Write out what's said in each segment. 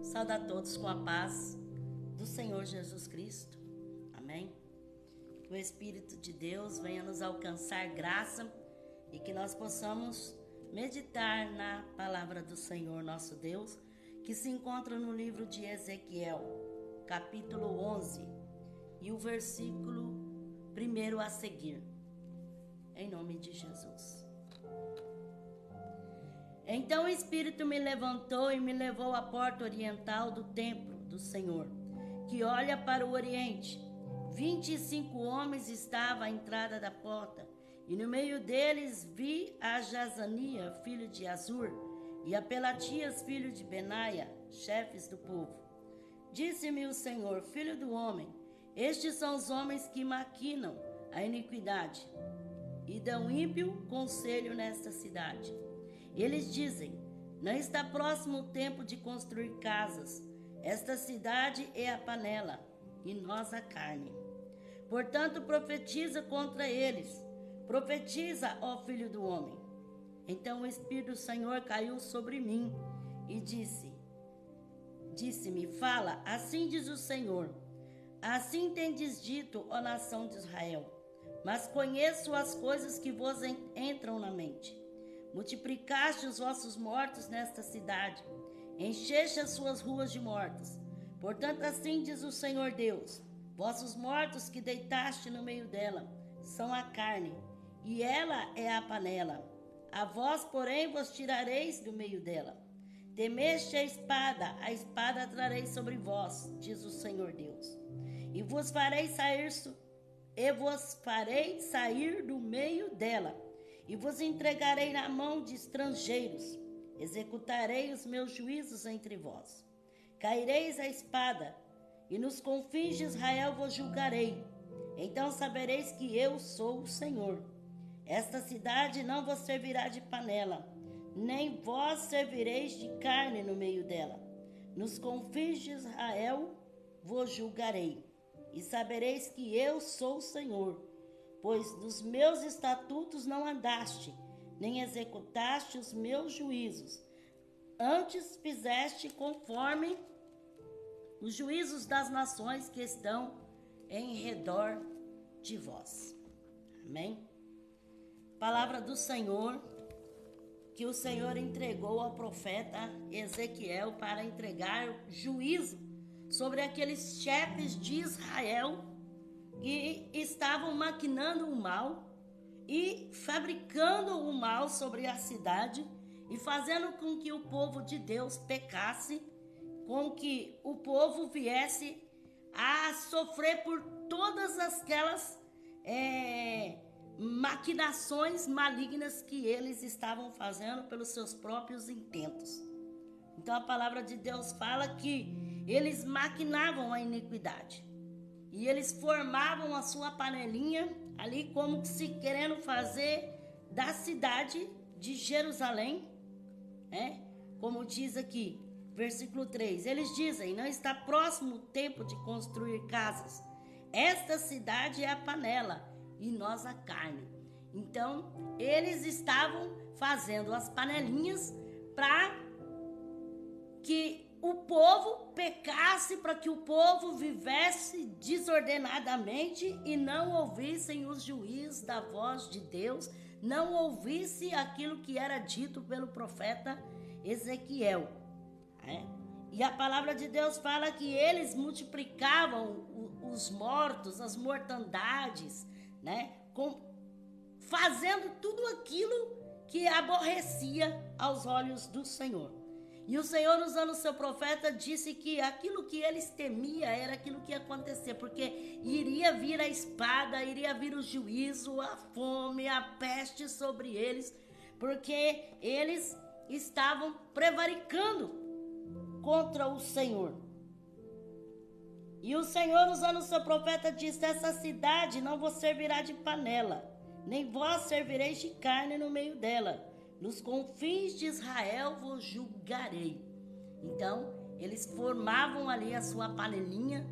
Saúde a todos com a paz do Senhor Jesus Cristo. Amém? Que o Espírito de Deus venha nos alcançar graça e que nós possamos meditar na palavra do Senhor nosso Deus, que se encontra no livro de Ezequiel, capítulo 11, e o versículo 1 a seguir. Em nome de Jesus. Então o Espírito me levantou e me levou à porta oriental do templo do Senhor, que olha para o oriente. 25 homens estavam à entrada da porta, e no meio deles vi a Jazania, filho de Azur, e a Pelatias, filho de Benaia, chefes do povo. Disse-me o Senhor: filho do homem, estes são os homens que maquinam a iniquidade e dão ímpio conselho nesta cidade. Eles dizem: não está próximo o tempo de construir casas. Esta cidade é a panela e nós a carne. Portanto, profetiza contra eles. Profetiza, ó filho do homem. Então o Espírito do Senhor caiu sobre mim e disse-me: fala, assim diz o Senhor. Assim tendes dito, ó nação de Israel, mas conheço as coisas que vos entram na mente. Multiplicaste os vossos mortos nesta cidade, encheste as suas ruas de mortos. Portanto, assim diz o Senhor Deus: vossos mortos que deitaste no meio dela são a carne, e ela é a panela. A vós, porém, vos tirareis do meio dela. Temeste a espada trarei sobre vós, diz o Senhor Deus. E vos farei sair do meio dela, e vos entregarei na mão de estrangeiros. Executarei os meus juízos entre vós. Caireis a espada, e nos confins de Israel vos julgarei. Então sabereis que eu sou o Senhor. Esta cidade não vos servirá de panela, nem vós servireis de carne no meio dela. Nos confins de Israel vos julgarei, e sabereis que eu sou o Senhor. Pois dos meus estatutos não andaste, nem executaste os meus juízos. Antes fizeste conforme os juízos das nações que estão em redor de vós. Amém? Palavra do Senhor, que o Senhor entregou ao profeta Ezequiel para entregar juízo sobre aqueles chefes de Israel que estavam maquinando o mal e fabricando o mal sobre a cidade e fazendo com que o povo de Deus pecasse, com que o povo viesse a sofrer por todas aquelas maquinações malignas que eles estavam fazendo pelos seus próprios intentos. Então a palavra de Deus fala que eles maquinavam a iniquidade. E eles formavam a sua panelinha ali como se querendo fazer da cidade de Jerusalém, como diz aqui, versículo 3. Eles dizem: não está próximo o tempo de construir casas. Esta cidade é a panela e nós a carne. Então, eles estavam fazendo as panelinhas para que o povo pecasse, para que o povo vivesse desordenadamente e não ouvissem os juízos da voz de Deus, não ouvisse aquilo que era dito pelo profeta Ezequiel. E a palavra de Deus fala que eles multiplicavam os mortos, as mortandades, fazendo tudo aquilo que aborrecia aos olhos do Senhor. E o Senhor, usando o seu profeta, disse que aquilo que eles temiam era aquilo que ia acontecer, porque iria vir a espada, iria vir o juízo, a fome, a peste sobre eles, porque eles estavam prevaricando contra o Senhor. E o Senhor, usando o seu profeta, disse: essa cidade não vos servirá de panela, nem vós servireis de carne no meio dela. Nos confins de Israel vos julgarei. Então, eles formavam ali a sua panelinha,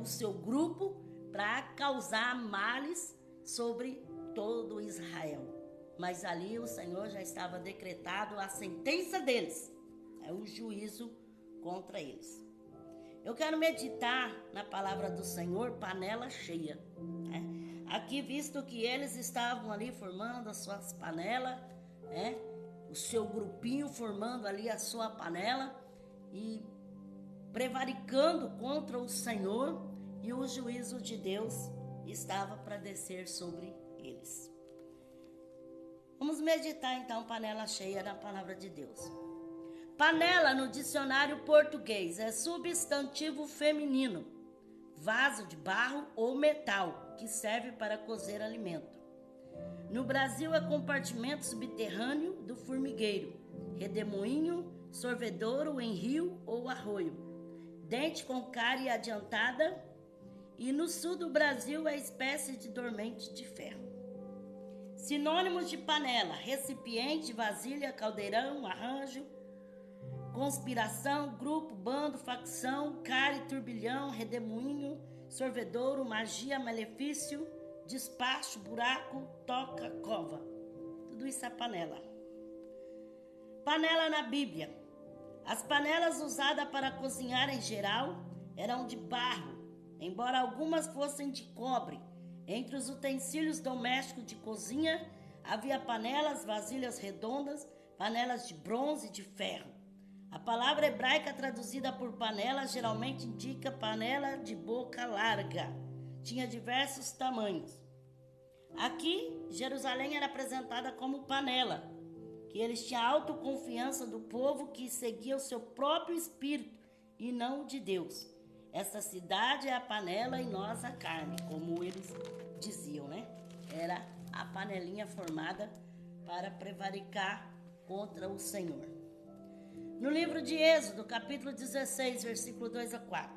o seu grupo, para causar males sobre todo Israel. Mas ali o Senhor já estava decretado a sentença deles, o juízo contra eles. Eu quero meditar na palavra do Senhor, panela cheia, né? Aqui, visto que eles estavam ali formando as suas panelas, né? O seu grupinho formando ali a sua panela e prevaricando contra o Senhor, e o juízo de Deus estava para descer sobre eles. Vamos meditar então panela cheia na palavra de Deus. Panela no dicionário português é substantivo feminino, vaso de barro ou metal que serve para cozer alimento. No Brasil é compartimento subterrâneo do formigueiro, redemoinho, sorvedouro em rio ou arroio, dente com cárie adiantada, e no sul do Brasil é espécie de dormente de ferro. Sinônimos de panela: recipiente, vasilha, caldeirão, arranjo, conspiração, grupo, bando, facção, cárie, turbilhão, redemoinho, sorvedouro, magia, malefício, despacho, buraco, toca, cova. Tudo isso é panela. Panela na Bíblia. As panelas usadas para cozinhar em geral eram de barro, embora algumas fossem de cobre. Entre os utensílios domésticos de cozinha havia panelas, vasilhas redondas, panelas de bronze e de ferro. A palavra hebraica traduzida por panela geralmente indica panela de boca larga. Tinha diversos tamanhos. Aqui, Jerusalém era apresentada como panela, que eles tinham autoconfiança do povo que seguia o seu próprio espírito e não o de Deus. Essa cidade é a panela e nós a carne, como eles diziam, né? Era a panelinha formada para prevaricar contra o Senhor. No livro de Êxodo, capítulo 16, versículo 2 a 4.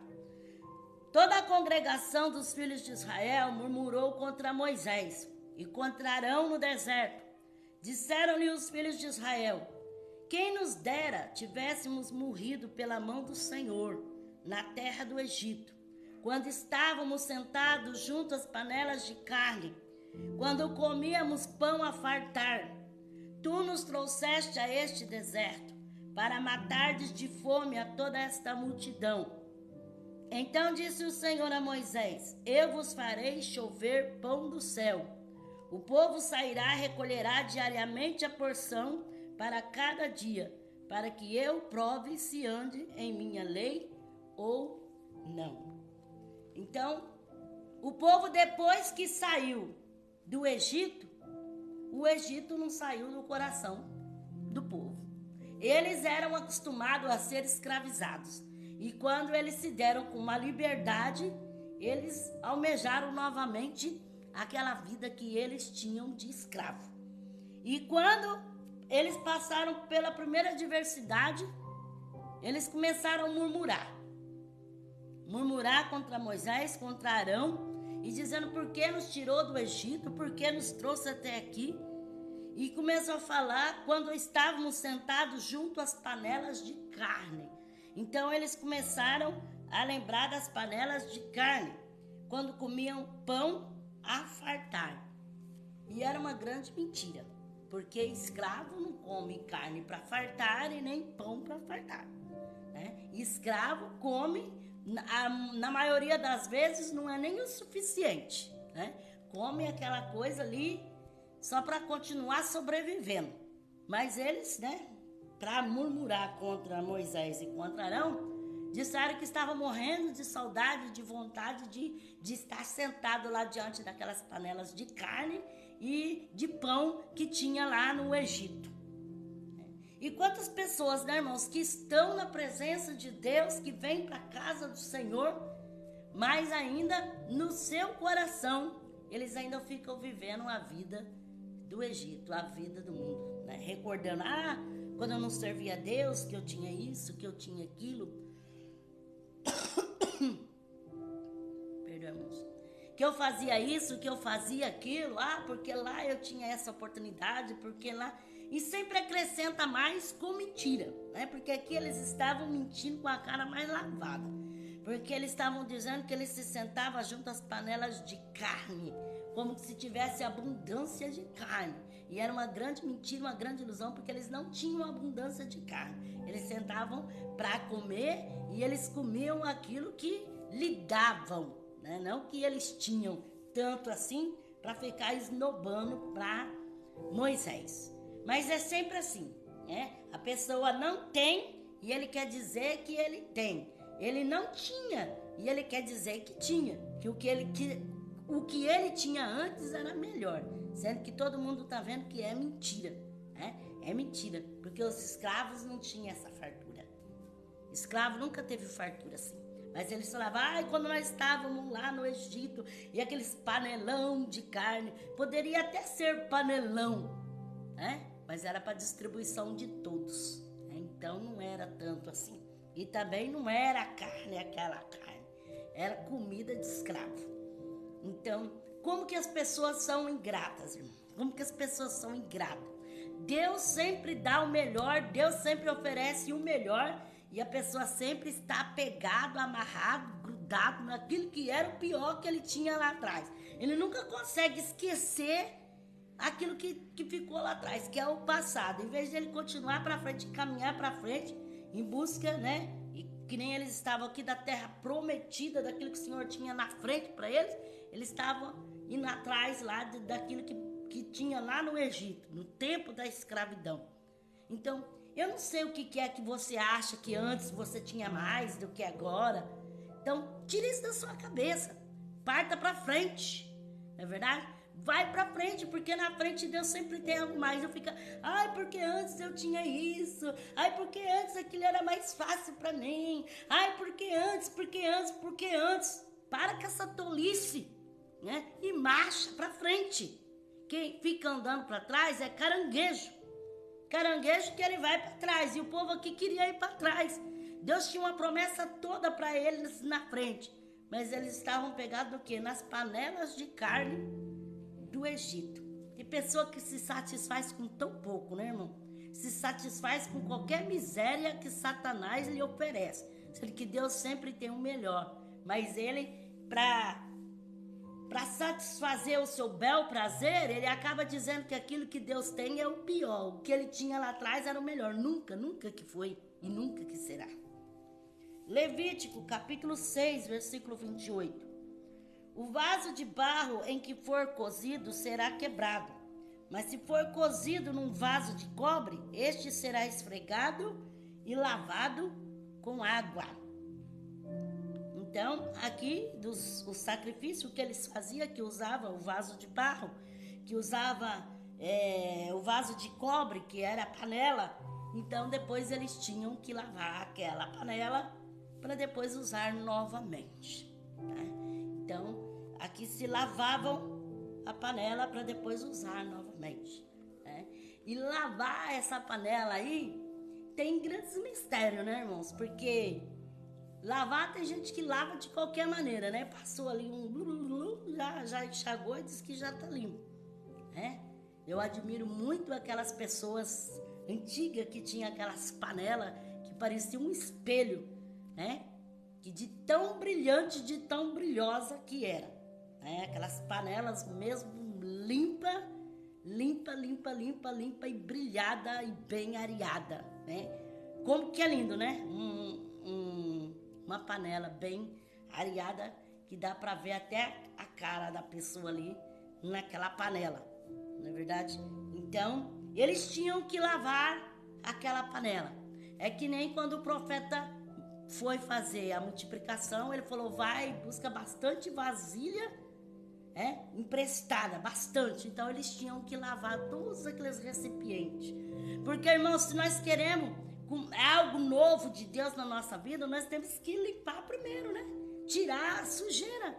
Toda a congregação dos filhos de Israel murmurou contra Moisés e contra Arão no deserto. Disseram-lhe os filhos de Israel: quem nos dera tivéssemos morrido pela mão do Senhor na terra do Egito, quando estávamos sentados junto às panelas de carne, quando comíamos pão a fartar. Tu nos trouxeste a este deserto para matardes de fome a toda esta multidão. Então disse o Senhor a Moisés: eu vos farei chover pão do céu. O povo sairá e recolherá diariamente a porção para cada dia, para que eu prove se ande em minha lei ou não. Então, o povo, depois que saiu do Egito, o Egito não saiu do coração do povo. Eles eram acostumados a ser escravizados. E quando eles se deram com uma liberdade, eles almejaram novamente aquela vida que eles tinham de escravo. E quando eles passaram pela primeira adversidade, eles começaram a murmurar. Murmurar contra Moisés, contra Arão, e dizendo: por que nos tirou do Egito, por que nos trouxe até aqui? E começou a falar quando estávamos sentados junto às panelas de carne. Então eles começaram a lembrar das panelas de carne, quando comiam pão a fartar. E era uma grande mentira, porque escravo não come carne para fartar e nem pão para fartar, né? Escravo come, na maioria das vezes, não é nem o suficiente, né? Come aquela coisa ali só para continuar sobrevivendo. Mas eles, né, para murmurar contra Moisés e contra Arão, disseram que estavam morrendo de saudade, de vontade de estar sentado lá diante daquelas panelas de carne e de pão que tinha lá no Egito. E quantas pessoas, né, irmãos, que estão na presença de Deus, que vêm para a casa do Senhor, mas ainda no seu coração, eles ainda ficam vivendo a vida do Egito, a vida do mundo, né? Recordando: quando eu não servia a Deus, que eu tinha isso, que eu tinha aquilo. Perdão, irmãos. Que eu fazia isso, que eu fazia aquilo. Porque lá eu tinha essa oportunidade, porque lá... E sempre acrescenta mais com mentira, né? Porque aqui eles estavam mentindo com a cara mais lavada. Porque eles estavam dizendo que eles se sentavam junto às panelas de carne, como se tivesse abundância de carne. E era uma grande mentira, uma grande ilusão, porque eles não tinham abundância de carne. Eles sentavam para comer e eles comiam aquilo que lhe davam, né? Não que eles tinham tanto assim para ficar esnobando para Moisés. Mas é sempre assim, né? A pessoa não tem e ele quer dizer que ele tem. Ele não tinha e ele quer dizer que tinha. Que o que ele tinha antes era melhor. Sendo que todo mundo está vendo que é mentira, né? É mentira, porque os escravos não tinham essa fartura. Escravo nunca teve fartura assim. Mas eles falavam, quando nós estávamos lá no Egito, e aqueles panelão de carne, poderia até ser panelão, né? Mas era para distribuição de todos, né? Então não era tanto assim. E também não era carne, aquela carne, era comida de escravo. Então, como que as pessoas são ingratas, irmão? Como que as pessoas são ingratas? Deus sempre dá o melhor, Deus sempre oferece o melhor, e a pessoa sempre está apegado, amarrado, grudado naquilo que era o pior que ele tinha lá atrás. Ele nunca consegue esquecer aquilo que ficou lá atrás, que é o passado. Em vez de ele continuar para frente, caminhar para frente, em busca, né? E que nem eles estavam aqui da terra prometida, daquilo que o Senhor tinha na frente para eles, eles estavam indo atrás lá daquilo que tinha lá no Egito, no tempo da escravidão. Então, eu não sei o que é que você acha que antes você tinha mais do que agora. Então, tira isso da sua cabeça. Parta para frente. Não é verdade? Vai para frente, porque na frente Deus sempre tem algo mais. Não fica, porque antes eu tinha isso. Porque antes aquilo era mais fácil para mim. Porque antes. Para com essa tolice, né? E marcha para frente. Quem fica andando para trás é caranguejo. Caranguejo que ele vai para trás. E o povo aqui queria ir para trás. Deus tinha uma promessa toda para eles na frente. Mas eles estavam pegados no quê? Nas panelas de carne do Egito. Tem pessoa que se satisfaz com tão pouco, né, irmão? Se satisfaz com qualquer miséria que Satanás lhe oferece. Sendo que Deus sempre tem o melhor. Mas ele, para satisfazer o seu bel prazer, ele acaba dizendo que aquilo que Deus tem é o pior. O que ele tinha lá atrás era o melhor. Nunca que foi e nunca que será. Levítico, capítulo 6, versículo 28. O vaso de barro em que for cozido será quebrado. Mas se for cozido num vaso de cobre, este será esfregado e lavado com água. Então, aqui, o sacrifício que eles faziam, que usava o vaso de barro, que usava o vaso de cobre, que era a panela, então depois eles tinham que lavar aquela panela para depois usar novamente. Tá? Então, aqui se lavavam a panela para depois usar novamente. Né? E lavar essa panela aí tem grandes mistérios, né, irmãos? Porque lavar, tem gente que lava de qualquer maneira, né? Passou ali já enxagou e disse que já tá limpo, né? Eu admiro muito aquelas pessoas antigas que tinham aquelas panelas que pareciam um espelho, né? Que de tão brilhante, de tão brilhosa que era, né? Aquelas panelas mesmo limpa e brilhada e bem areada, né? Como que é lindo, né? Uma panela bem areada que dá para ver até a cara da pessoa ali naquela panela, não é verdade? Então, eles tinham que lavar aquela panela. É que nem quando o profeta foi fazer a multiplicação, ele falou, vai, busca bastante vasilha, emprestada, bastante. Então, eles tinham que lavar todos aqueles recipientes. Porque, irmãos, se nós queremos algo novo de Deus na nossa vida, nós temos que limpar primeiro, né? Tirar a sujeira.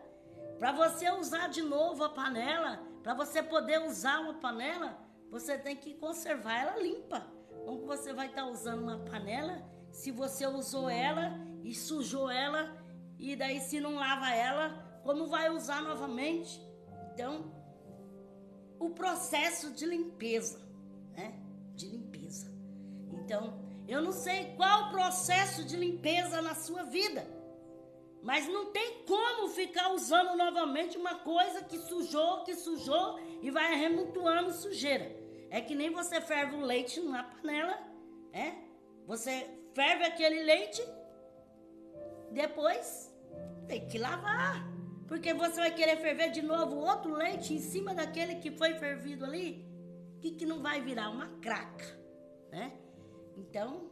Para você usar de novo a panela, para você poder usar uma panela, você tem que conservar ela limpa. Como você vai estar usando uma panela se você usou ela e sujou ela, e daí se não lava ela, como vai usar novamente? Então, o processo de limpeza, né? De limpeza. Então, eu não sei qual o processo de limpeza na sua vida, mas não tem como ficar usando novamente uma coisa que sujou e vai remontoando sujeira. É que nem você ferve o leite numa panela, Você ferve aquele leite, depois tem que lavar. Porque você vai querer ferver de novo outro leite em cima daquele que foi fervido ali, que não vai virar uma craca, Então,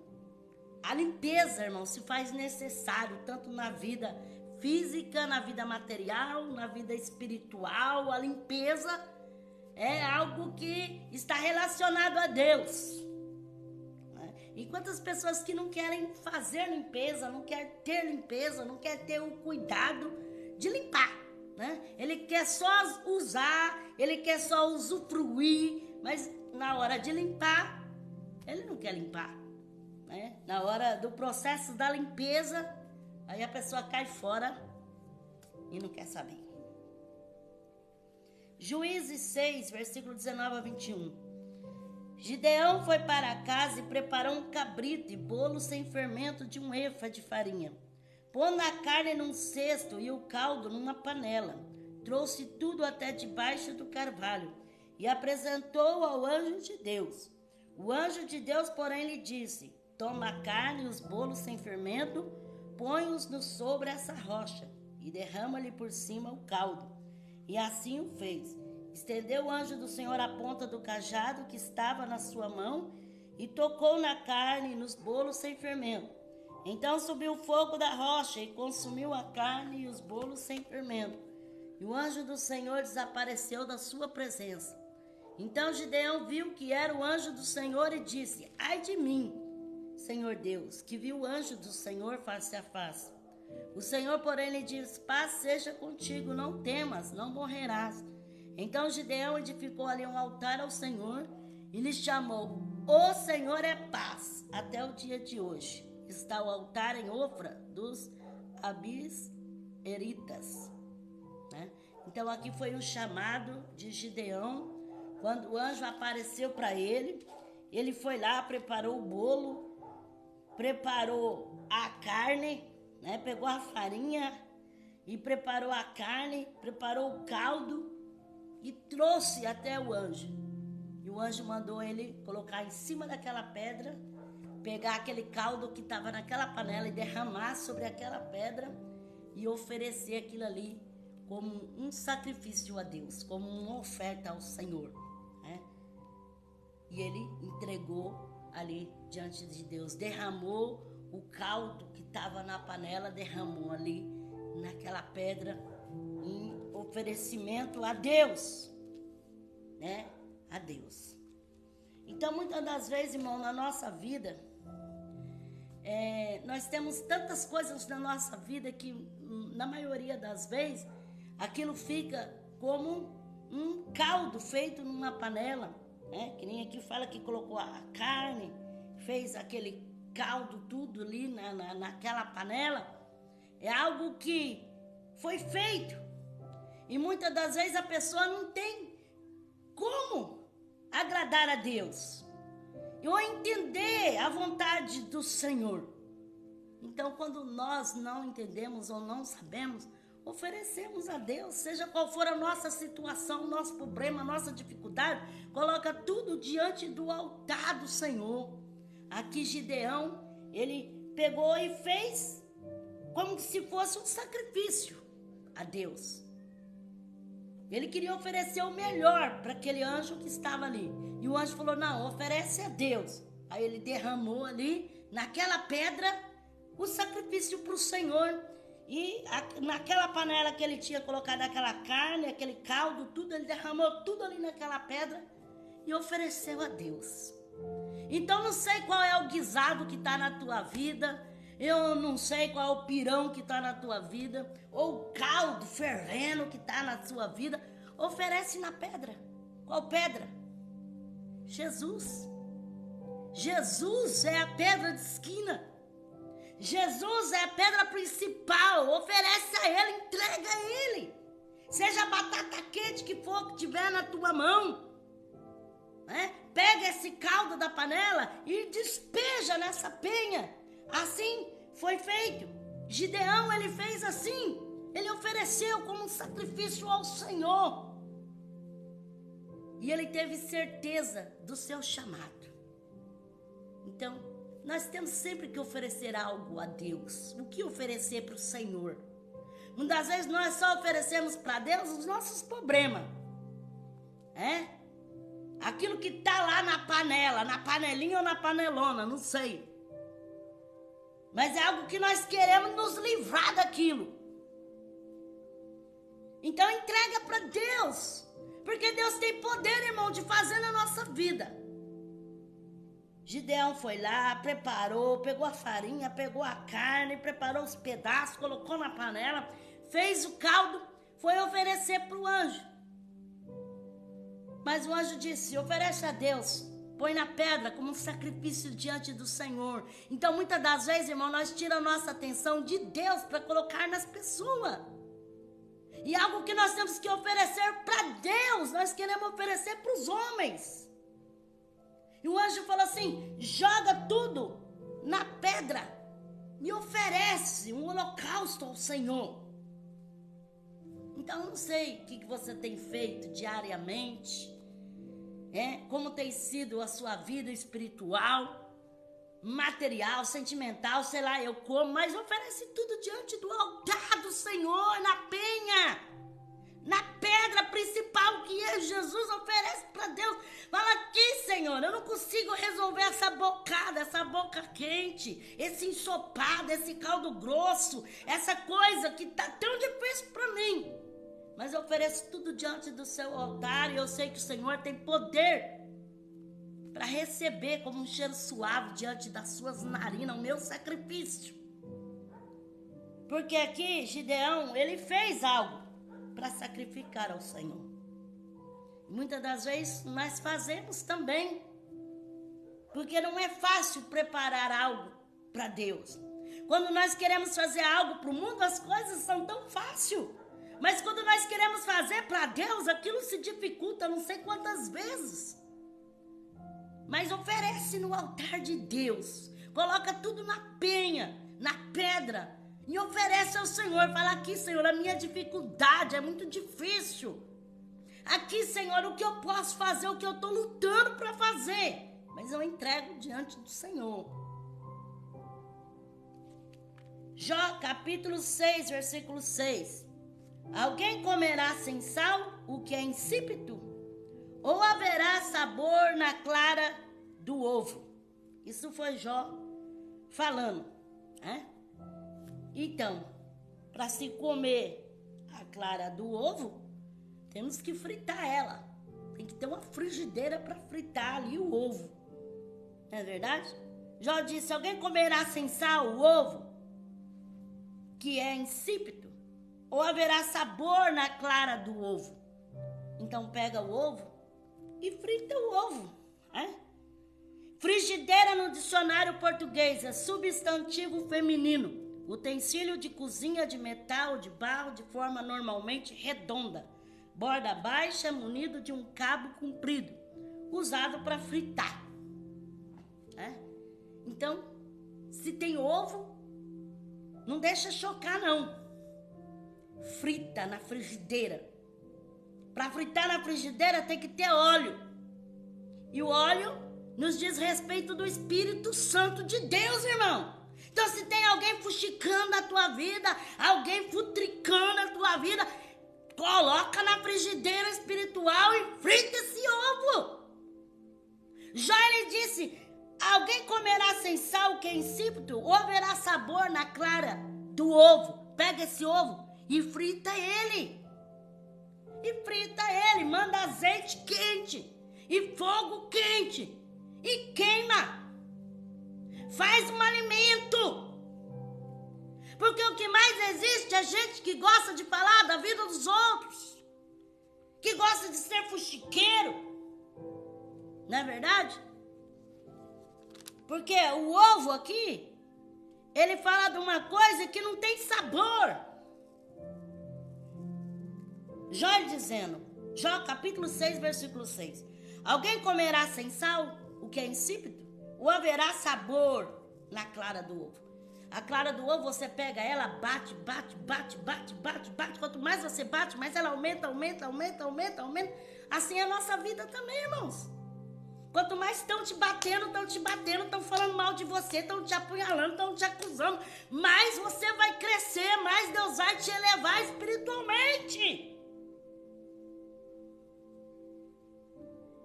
a limpeza, irmão, se faz necessário, tanto na vida física, na vida material, na vida espiritual. A limpeza é algo que está relacionado a Deus. E quantas pessoas que não querem fazer limpeza, não querem ter limpeza, não querem ter o cuidado de limpar, Ele quer só usar, ele quer só usufruir, mas na hora de limpar, ele não quer limpar, Na hora do processo da limpeza, aí a pessoa cai fora e não quer saber. Juízes 6, versículo 19 a 21. Gideão foi para casa e preparou um cabrito e bolo sem fermento de 1 efa de farinha. Pondo a carne num cesto e o caldo numa panela. Trouxe tudo até debaixo do carvalho e apresentou ao anjo de Deus. O anjo de Deus, porém, lhe disse: toma a carne e os bolos sem fermento, põe-os sobre essa rocha e derrama-lhe por cima o caldo. E assim o fez. Estendeu o anjo do Senhor a ponta do cajado que estava na sua mão e tocou na carne e nos bolos sem fermento. Então subiu o fogo da rocha e consumiu a carne e os bolos sem fermento. E o anjo do Senhor desapareceu da sua presença. Então Gideão viu que era o anjo do Senhor e disse: ai de mim, Senhor Deus, que vi o anjo do Senhor face a face. O Senhor, porém, lhe disse: paz seja contigo, não temas, não morrerás. Então Gideão edificou ali um altar ao Senhor e lhe chamou: o Senhor é paz. Até o dia de hoje está o altar em Ofra dos Abis-eritas. Então aqui foi o chamado de Gideão. Quando o anjo apareceu para ele, ele foi lá, preparou o bolo, preparou a carne, pegou a farinha e preparou a carne, preparou o caldo e trouxe até o anjo. E o anjo mandou ele colocar em cima daquela pedra, pegar aquele caldo que estava naquela panela e derramar sobre aquela pedra e oferecer aquilo ali como um sacrifício a Deus, como uma oferta ao Senhor. E ele entregou ali diante de Deus, derramou o caldo que estava na panela, derramou ali naquela pedra em oferecimento a Deus, a Deus. Então, muitas das vezes, irmão, na nossa vida, nós temos tantas coisas na nossa vida que, na maioria das vezes, aquilo fica como um caldo feito numa panela, que nem aqui fala que colocou a carne, fez aquele caldo tudo ali naquela panela. É algo que foi feito. E muitas das vezes a pessoa não tem como agradar a Deus ou entender a vontade do Senhor. Então, quando nós não entendemos ou não sabemos, oferecemos a Deus, seja qual for a nossa situação, nosso problema, nossa dificuldade, coloca tudo diante do altar do Senhor. Aqui Gideão, ele pegou e fez como se fosse um sacrifício a Deus. Ele queria oferecer o melhor para aquele anjo que estava ali. E o anjo falou: não, oferece a Deus. Aí ele derramou ali, naquela pedra, o sacrifício para o Senhor. E naquela panela que ele tinha colocado aquela carne, aquele caldo, tudo, ele derramou tudo ali naquela pedra e ofereceu a Deus. Então não sei qual é o guisado que está na tua vida, eu não sei qual é o pirão que está na tua vida, ou o caldo fervendo que está na sua vida. Oferece na pedra. Qual pedra? Jesus. Jesus é a pedra de esquina. Jesus é a pedra principal. Oferece a Ele, entrega a Ele. Seja a batata quente que for que tiver na tua mão, pega esse caldo da panela e despeja nessa penha. Assim foi feito. Gideão, ele fez assim. Ele ofereceu como um sacrifício ao Senhor. E ele teve certeza do seu chamado. Então, nós temos sempre que oferecer algo a Deus. O que oferecer para o Senhor? Muitas vezes nós só oferecemos para Deus os nossos problemas. Aquilo que está lá na panela, na panelinha ou na panelona, não sei. Mas é algo que nós queremos nos livrar daquilo. Então entrega para Deus. Porque Deus tem poder, irmão, de fazer na nossa vida. Gideão foi lá, preparou, pegou a farinha, pegou a carne, preparou os pedaços, colocou na panela, fez o caldo, foi oferecer para o anjo. Mas o anjo disse: oferece a Deus, põe na pedra como um sacrifício diante do Senhor. Então muitas das vezes, irmão, nós tiramos nossa atenção de Deus para colocar nas pessoas. E algo que nós temos que oferecer para Deus, nós queremos oferecer para os homens. E o anjo falou assim: joga tudo na pedra e oferece um holocausto ao Senhor. Então, não sei o que você tem feito diariamente, como tem sido a sua vida espiritual, material, sentimental, sei lá, eu como, mas oferece tudo diante do altar do Senhor, na penha, na pedra principal que Jesus oferece para Deus. Fala: aqui, Senhor, eu não consigo resolver essa bocada, essa boca quente, esse ensopado, esse caldo grosso, essa coisa que está tão difícil para mim. Mas eu ofereço tudo diante do seu altar e eu sei que o Senhor tem poder para receber como um cheiro suave diante das suas narinas o meu sacrifício. Porque aqui Gideão, ele fez algo para sacrificar ao Senhor. Muitas das vezes nós fazemos também, porque não é fácil preparar algo para Deus. Quando nós queremos fazer algo para o mundo, as coisas são tão fáceis. Mas quando nós queremos fazer para Deus, aquilo se dificulta não sei quantas vezes. Mas oferece no altar de Deus. Coloca tudo na penha, na pedra. E oferece ao Senhor. Fala: aqui, Senhor, a minha dificuldade é muito difícil. Aqui, Senhor, o que eu posso fazer, o que eu estou lutando para fazer. Mas eu entrego diante do Senhor. Jó, capítulo 6, versículo 6. Alguém comerá sem sal o que é insípido? Ou haverá sabor na clara do ovo? Isso foi Jó falando, Então, para se comer a clara do ovo, temos que fritar ela. Tem que ter uma frigideira para fritar ali o ovo. Não é verdade? Jó disse: alguém comerá sem sal o ovo que é insípido? Ou haverá sabor na clara do ovo? Então pega o ovo e frita o ovo. Frigideira no dicionário português é substantivo feminino. Utensílio de cozinha de metal, de barro, de forma normalmente redonda. Borda baixa, munido de um cabo comprido. Usado para fritar. Então, se tem ovo, não deixa chocar não. Frita na frigideira. Para fritar na frigideira tem que ter óleo. E o óleo nos diz respeito do Espírito Santo de Deus, irmão. Então, se tem alguém fuxicando a tua vida, alguém futricando a tua vida, coloca na frigideira espiritual e frita esse ovo. Jó, ele disse: alguém comerá sem sal o que é insípido, ou haverá sabor na clara do ovo? Pega esse ovo e frita ele. E frita ele, manda azeite quente e fogo quente e queima. Faz um alimento. Porque o que mais existe é gente que gosta de falar da vida dos outros, que gosta de ser fuxiqueiro. Não é verdade? Porque o ovo aqui, ele fala de uma coisa que não tem sabor. Jó dizendo, Jó capítulo 6, versículo 6. Alguém comerá sem sal o que é insípido? Ou haverá sabor na clara do ovo? A clara do ovo, você pega ela, bate, bate, bate, bate, bate, bate. Quanto mais você bate, mais ela aumenta, aumenta, aumenta, aumenta, aumenta. Assim é a nossa vida também, irmãos. Quanto mais estão te batendo, estão falando mal de você, estão te apunhalando, estão te acusando, mais você vai crescer, mais Deus vai te elevar espiritualmente.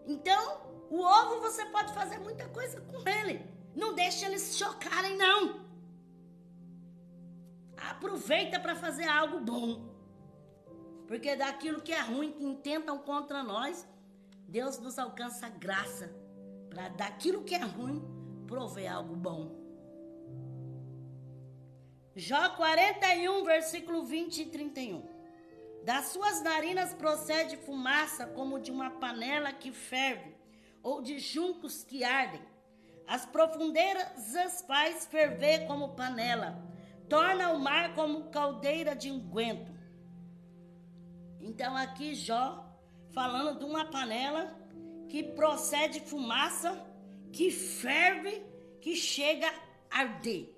Então, o ovo você pode fazer muita coisa com ele. Não deixe eles se chocarem, não. Aproveita para fazer algo bom. Porque daquilo que é ruim, que intentam contra nós, Deus nos alcança graça para daquilo que é ruim, prover algo bom. Jó 41, versículo 20 e 31. Das suas narinas procede fumaça como de uma panela que ferve, ou de juncos que ardem. As profundezas faz ferver como panela, torna o mar como caldeira de unguento. Então aqui Jó falando de uma panela que procede fumaça, que ferve, que chega a arder.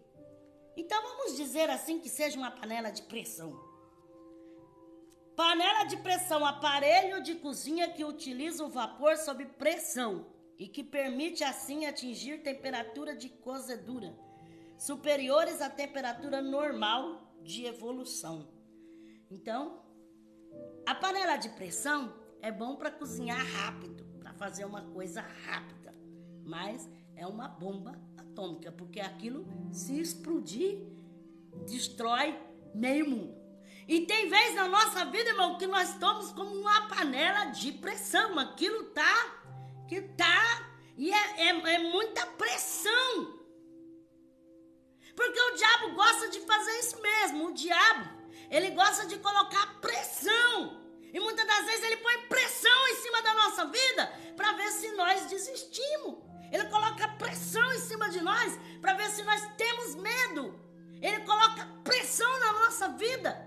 Então vamos dizer assim que seja uma panela de pressão. Panela de pressão, aparelho de cozinha que utiliza o vapor sob pressão e que permite assim atingir temperatura de cozedura superiores à temperatura normal de evolução. Então, a panela de pressão é bom para cozinhar rápido, para fazer uma coisa rápida, mas é uma bomba atômica, porque aquilo, se explodir, destrói meio mundo. E tem vezes na nossa vida, irmão, que nós estamos como uma panela de pressão, aquilo e é muita pressão. Porque o diabo gosta de fazer isso mesmo, o diabo, ele gosta de colocar pressão. E muitas das vezes ele põe pressão em cima da nossa vida para ver se nós desistimos. Ele coloca pressão em cima de nós para ver se nós temos medo. Ele coloca pressão na nossa vida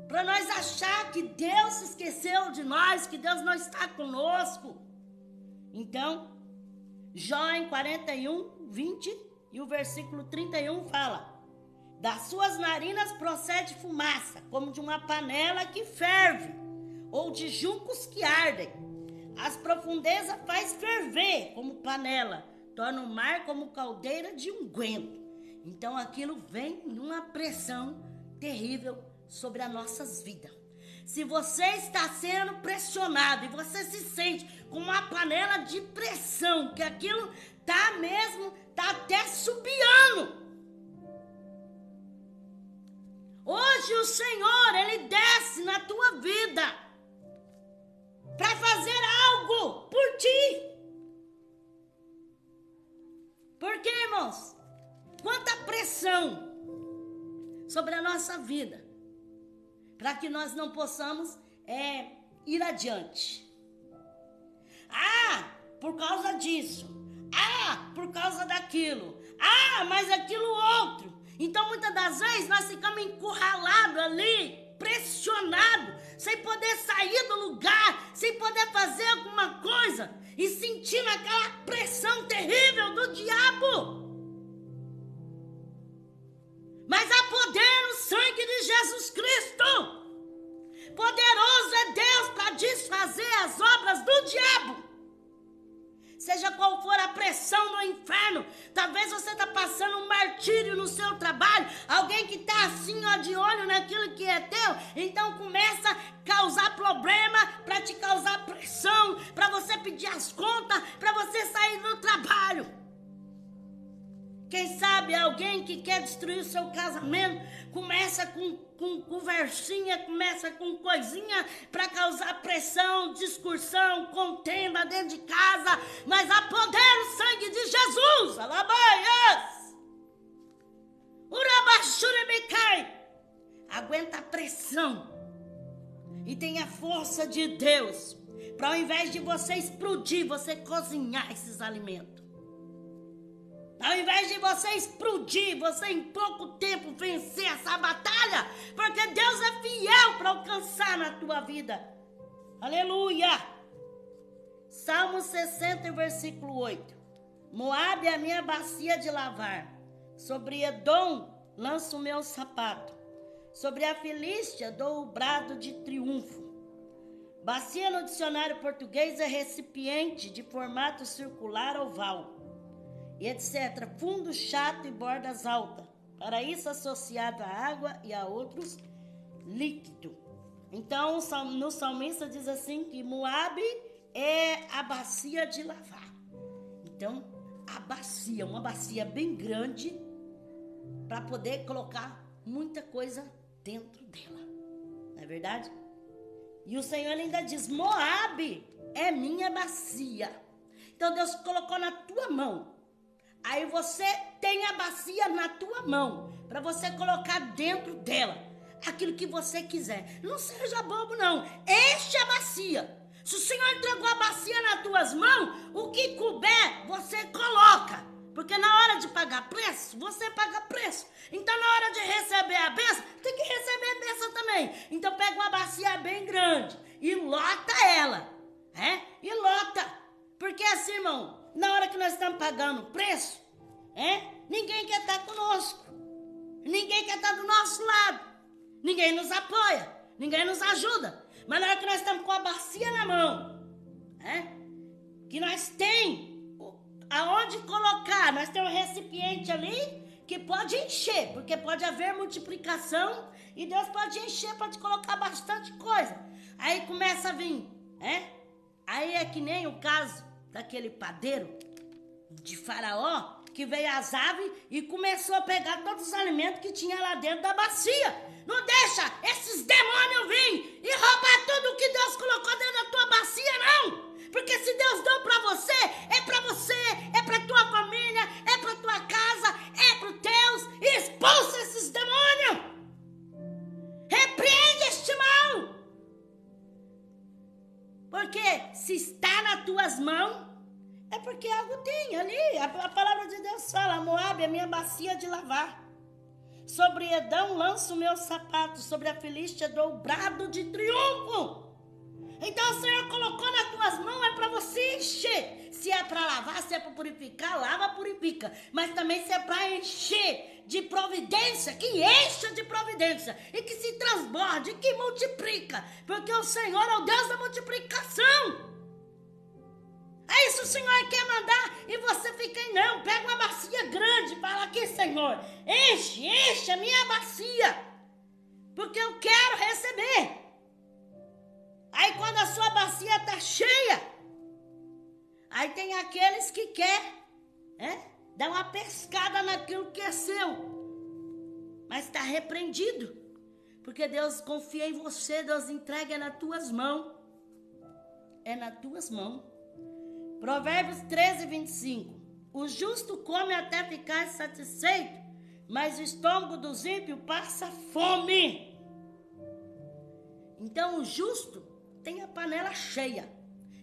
para nós achar que Deus se esqueceu de nós, que Deus não está conosco. Então, Jó em 41, 20 e o versículo 31 fala: das suas narinas procede fumaça, como de uma panela que ferve, ou de juncos que ardem. As profundezas faz ferver como panela, torna o mar como caldeira de unguento. Então aquilo vem numa pressão terrível sobre as nossas vidas. Se você está sendo pressionado e você se sente com uma panela de pressão, que aquilo tá até subiando. Hoje o Senhor, Ele desce na tua vida para fazer algo por ti. Porque, irmãos, quanta pressão sobre a nossa vida, para que nós não possamos ir adiante. Ah, por causa disso. Ah, por causa daquilo. Ah, mas aquilo outro. Então, muitas das vezes, nós ficamos encurralados ali, pressionados, sem poder sair do lugar, sem poder fazer alguma coisa, e sentindo aquela pressão terrível do diabo. Mas há poder no sangue de Jesus Cristo. Poderoso é Deus para desfazer as obras do diabo. Seja qual for a pressão no inferno, talvez você está passando um martírio no seu trabalho, alguém que está assim, ó, de olho naquilo que é teu, então começa a causar problema, para te causar pressão, para você pedir as contas, para você sair do trabalho. Quem sabe alguém que quer destruir o seu casamento, começa com conversinha, começa com coisinha para causar pressão, discussão, contenda dentro de casa, mas há poder no sangue de Jesus. Alabaias! Urabashuremicai! Aguenta a pressão e tenha força de Deus para, ao invés de você explodir, você cozinhar esses alimentos. Ao invés de você explodir, você em pouco tempo vencer essa batalha, porque Deus é fiel para alcançar na tua vida. Aleluia! Salmo 60, versículo 8. Moabe é a minha bacia de lavar, sobre Edom lanço o meu sapato. Sobre a Filístia dou o brado de triunfo. Bacia no dicionário português é recipiente de formato circular oval, e etc. Fundo chato e bordas altas. Para isso associado à água e a outros líquidos. Então, no salmista diz assim que Moabe é a bacia de lavar. Então, a bacia, uma bacia bem grande, para poder colocar muita coisa dentro dela. Não é verdade? E o Senhor ainda diz, Moabe é minha bacia. Então, Deus colocou na tua mão. Aí você tem a bacia na tua mão, para você colocar dentro dela aquilo que você quiser. Não seja bobo, não. Enche a bacia. Se o Senhor entregou a bacia nas tuas mãos, o que couber, você coloca. Porque na hora de pagar preço, você paga preço. Então, na hora de receber a bênção, tem que receber a bênção também. Então, pega uma bacia bem grande e lota ela. E lota. Porque assim, irmão, na hora que nós estamos pagando preço, ninguém quer estar conosco. Ninguém quer estar do nosso lado. Ninguém nos apoia. Ninguém nos ajuda. Mas na hora que nós estamos com a bacia na mão, que nós temos aonde colocar, nós temos um recipiente ali que pode encher, porque pode haver multiplicação e Deus pode encher, pode colocar bastante coisa. Aí começa a vir, Aí é que nem o caso daquele padeiro de Faraó, que veio as aves e começou a pegar todos os alimentos que tinha lá dentro da bacia. Não deixa esses demônios virem e roubar tudo que Deus colocou dentro da tua bacia, não. Porque se Deus deu pra você, é pra tua família, é pra tua casa, é pro teus. Expulsa esses demônios. Repreende este mal. Porque se está nas tuas mãos, é porque algo tem ali. A palavra de Deus fala, Moabe é minha bacia de lavar. Sobre Edom lanço o meu sapato, sobre a Filístia dou o brado de triunfo. Então o Senhor colocou nas tuas mãos, é para você encher. Se é para lavar, se é para purificar, lava, purifica. Mas também se é para encher de providência, que encha de providência. E que se transborde, que multiplica. Porque o Senhor é o Deus da multiplicação. Aí se o Senhor quer mandar e você fica aí, não, pega uma bacia grande e fala aqui, Senhor, enche a minha bacia, porque eu quero receber. Aí quando a sua bacia está cheia, aí tem aqueles que querem dar uma pescada naquilo que é seu, mas está repreendido, porque Deus confia em você, Deus entrega nas tuas mãos, é nas tuas mãos. Provérbios 13, 25. O justo come até ficar satisfeito, mas o estômago dos ímpios passa fome. Então o justo tem a panela cheia.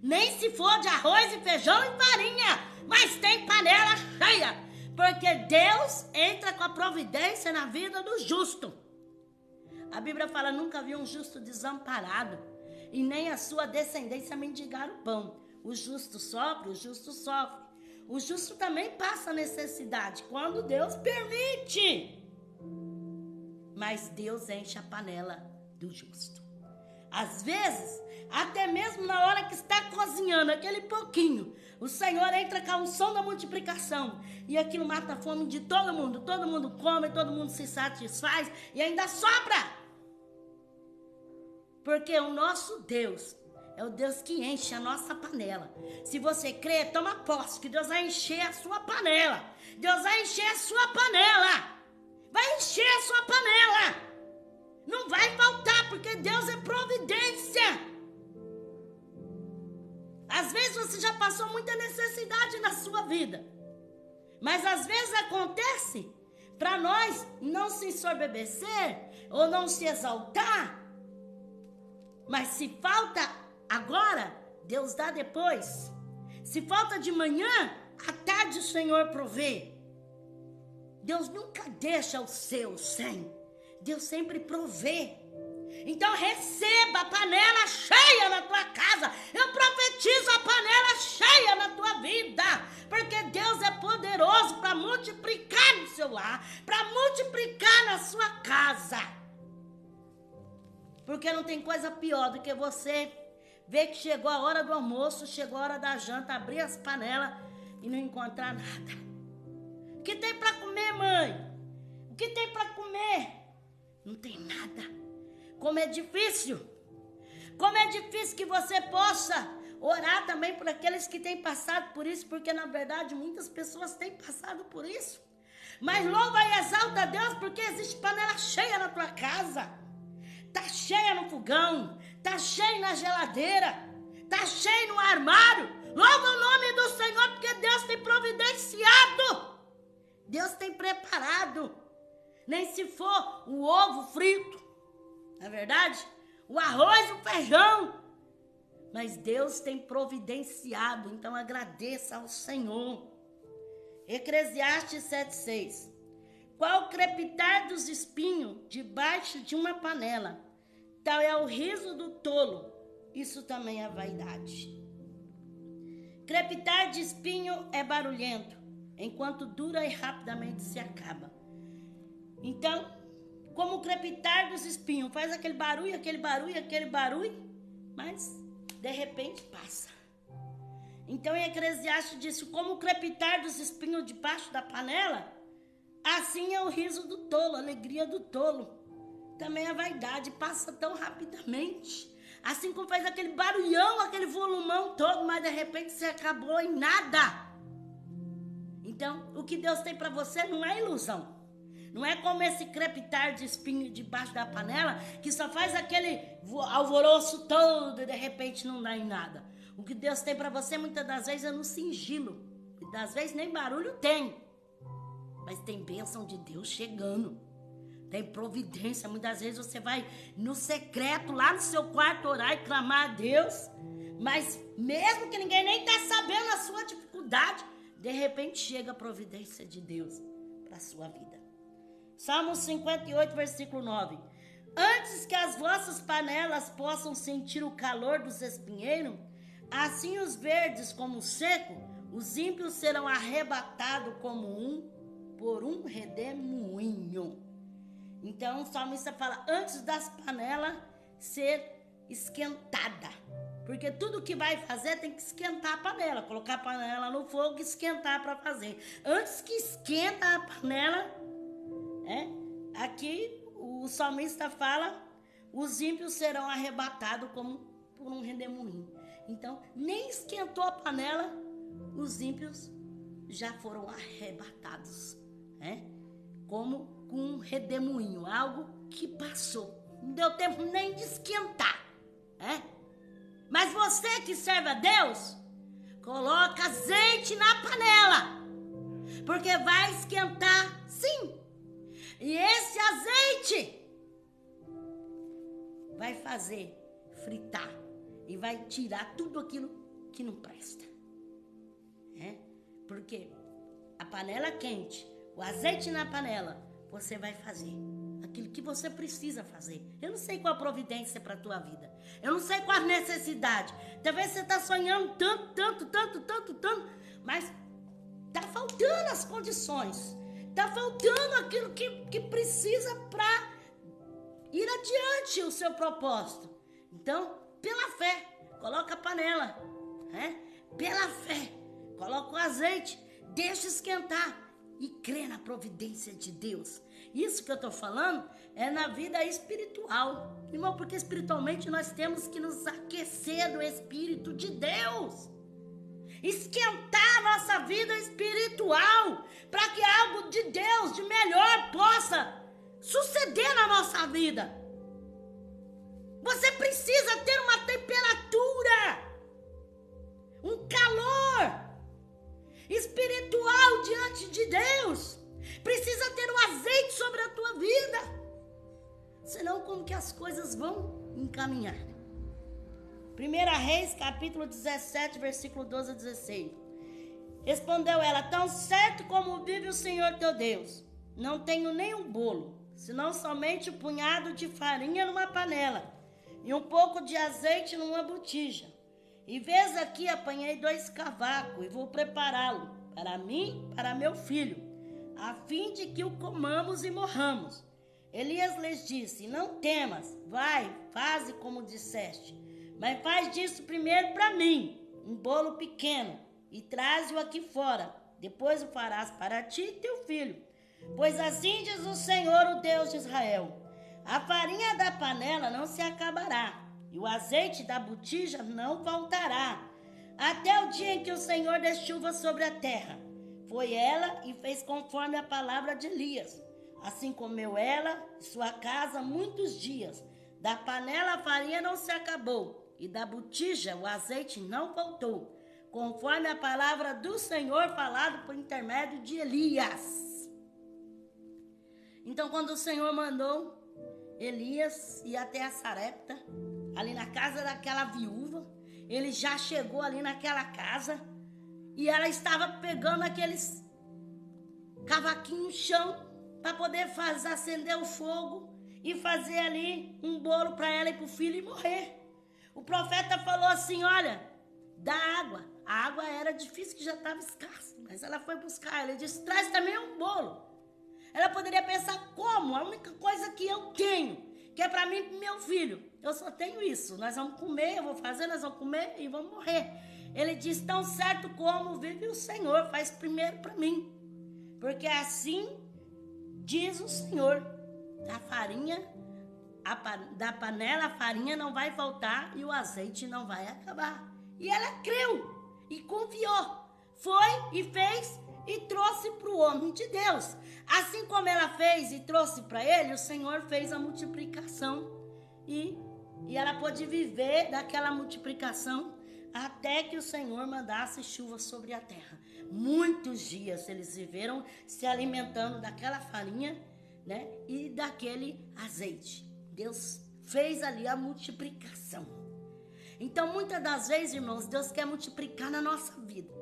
Nem se for de arroz e feijão e farinha, mas tem panela cheia. Porque Deus entra com a providência na vida do justo. A Bíblia fala, nunca vi um justo desamparado, e nem a sua descendência mendigar o pão. O justo sofre, o justo sofre. O justo também passa necessidade, quando Deus permite. Mas Deus enche a panela do justo. Às vezes, até mesmo na hora que está cozinhando aquele pouquinho, o Senhor entra com a unção da multiplicação. E aquilo mata a fome de todo mundo. Todo mundo come, todo mundo se satisfaz e ainda sobra. Porque o nosso Deus é o Deus que enche a nossa panela. Se você crê, toma posse, que Deus vai encher a sua panela. Deus vai encher a sua panela. Vai encher a sua panela. Não vai faltar, porque Deus é providência. Às vezes você já passou muita necessidade na sua vida. Mas às vezes acontece para nós não se ensoberbecer ou não se exaltar. Mas se falta agora, Deus dá depois. Se falta de manhã, à tarde o Senhor provê. Deus nunca deixa o seu sem. Deus sempre provê. Então receba a panela cheia na tua casa. Eu profetizo a panela cheia na tua vida. Porque Deus é poderoso para multiplicar no seu lar, para multiplicar na sua casa. Porque não tem coisa pior do que você ver que chegou a hora do almoço, chegou a hora da janta, abrir as panelas e não encontrar nada. O que tem para comer, mãe? O que tem para comer? Não tem nada. Como é difícil. Como é difícil que você possa orar também por aqueles que têm passado por isso, porque na verdade muitas pessoas têm passado por isso. Mas louva e exalta a Deus porque existe panela cheia na tua casa. Tá cheia no fogão, tá cheia na geladeira, tá cheia no armário. Louva o nome do Senhor porque Deus tem providenciado. Deus tem preparado. Nem se for o ovo frito, não é verdade? O arroz, o feijão. Mas Deus tem providenciado, então agradeça ao Senhor. Eclesiastes 7,6. Qual o crepitar dos espinhos debaixo de uma panela? Tal é o riso do tolo. Isso também é vaidade. Crepitar de espinho é barulhento, enquanto dura e rapidamente se acaba. Então, como o crepitar dos espinhos, faz aquele barulho, mas de repente passa. Então, em Eclesiastes disse, como o crepitar dos espinhos debaixo da panela, assim é o riso do tolo, a alegria do tolo. Também a vaidade passa tão rapidamente. Assim como faz aquele barulhão, aquele volumão todo, mas de repente se acabou em nada. Então, o que Deus tem para você não é ilusão. Não é como esse crepitar de espinho debaixo da panela, que só faz aquele alvoroço todo e de repente não dá em nada. O que Deus tem para você muitas das vezes é no sigilo. E das vezes nem barulho tem. Mas tem bênção de Deus chegando. Tem providência. Muitas vezes você vai no secreto, lá no seu quarto, orar e clamar a Deus. Mas mesmo que ninguém nem está sabendo a sua dificuldade, de repente chega a providência de Deus para a sua vida. Salmo 58, versículo 9. Antes que as vossas panelas possam sentir o calor dos espinheiros, assim os verdes como o seco, os ímpios serão arrebatados por um redemoinho. Então o salmista fala, antes das panelas ser esquentada. Porque tudo que vai fazer tem que esquentar a panela. Colocar a panela no fogo e esquentar para fazer. Antes que esquenta a panela, aqui o salmista fala, os ímpios serão arrebatados por um redemoinho. Então, nem esquentou a panela, os ímpios já foram arrebatados, como com um redemoinho, algo que passou. Não deu tempo nem de esquentar, Mas você que serve a Deus, coloca azeite na panela, porque vai esquentar, sim. E esse azeite vai fazer fritar e vai tirar tudo aquilo que não presta. Porque a panela quente, o azeite na panela, você vai fazer aquilo que você precisa fazer. Eu não sei qual a providência para a tua vida. Eu não sei qual a necessidade. Talvez você está sonhando tanto, mas está faltando as condições. Está faltando aquilo que precisa para ir adiante o seu propósito. Então, pela fé, coloca a panela. Pela fé, coloca o azeite, deixa esquentar e crê na providência de Deus. Isso que eu estou falando é na vida espiritual. Irmão, porque espiritualmente nós temos que nos aquecer do Espírito de Deus. Esquentar a nossa vida espiritual para que algo de Deus, de melhor, possa suceder na nossa vida. Você precisa ter uma temperatura, um calor espiritual diante de Deus. Precisa ter um azeite sobre a tua vida. Senão, como que as coisas vão encaminhar? 1 Reis, capítulo 17, versículo 12 a 16. Respondeu ela, tão certo como vive o Senhor teu Deus, não tenho nenhum bolo, senão somente um punhado de farinha numa panela e um pouco de azeite numa botija. E vês aqui, apanhei 2 cavacos e vou prepará-lo para mim e para meu filho, a fim de que o comamos e morramos. Elias lhes disse: não temas, vai, faze como disseste, mas faz disso primeiro para mim um bolo pequeno e traze-o aqui fora. Depois o farás para ti e teu filho. Pois assim diz o Senhor, o Deus de Israel: a farinha da panela não se acabará, e o azeite da botija não faltará, até o dia em que o Senhor der chuva sobre a terra. Foi ela e fez conforme a palavra de Elias. Assim comeu ela e sua casa muitos dias. Da panela a farinha não se acabou, e da botija o azeite não faltou, conforme a palavra do Senhor falado por intermédio de Elias. Então, quando o Senhor mandou Elias ir até a Sarepta, ali na casa daquela viúva, ele já chegou ali naquela casa e ela estava pegando aqueles cavaquinhos no chão para poder acender o fogo e fazer ali um bolo para ela e para o filho e morrer. O profeta falou assim: olha, dá água. A água era difícil, que já estava escassa, mas ela foi buscar. Ele disse: traz também um bolo. Ela poderia pensar: como? A única coisa que eu tenho, que é para mim e para meu filho, eu só tenho isso. Nós vamos comer, eu vou fazer, nós vamos comer e vamos morrer. Ele diz: tão certo como vive o Senhor, faz primeiro para mim. Porque assim diz o Senhor: da farinha, da panela a farinha não vai faltar e o azeite não vai acabar. E ela creu e confiou. Foi e fez e trouxe para o homem de Deus. Assim como ela fez e trouxe para ele, o Senhor fez a multiplicação. E ela pôde viver daquela multiplicação até que o Senhor mandasse chuva sobre a terra. Muitos dias eles viveram se alimentando daquela farinha, né, e daquele azeite. Deus fez ali a multiplicação. Então, muitas das vezes, irmãos, Deus quer multiplicar na nossa vida.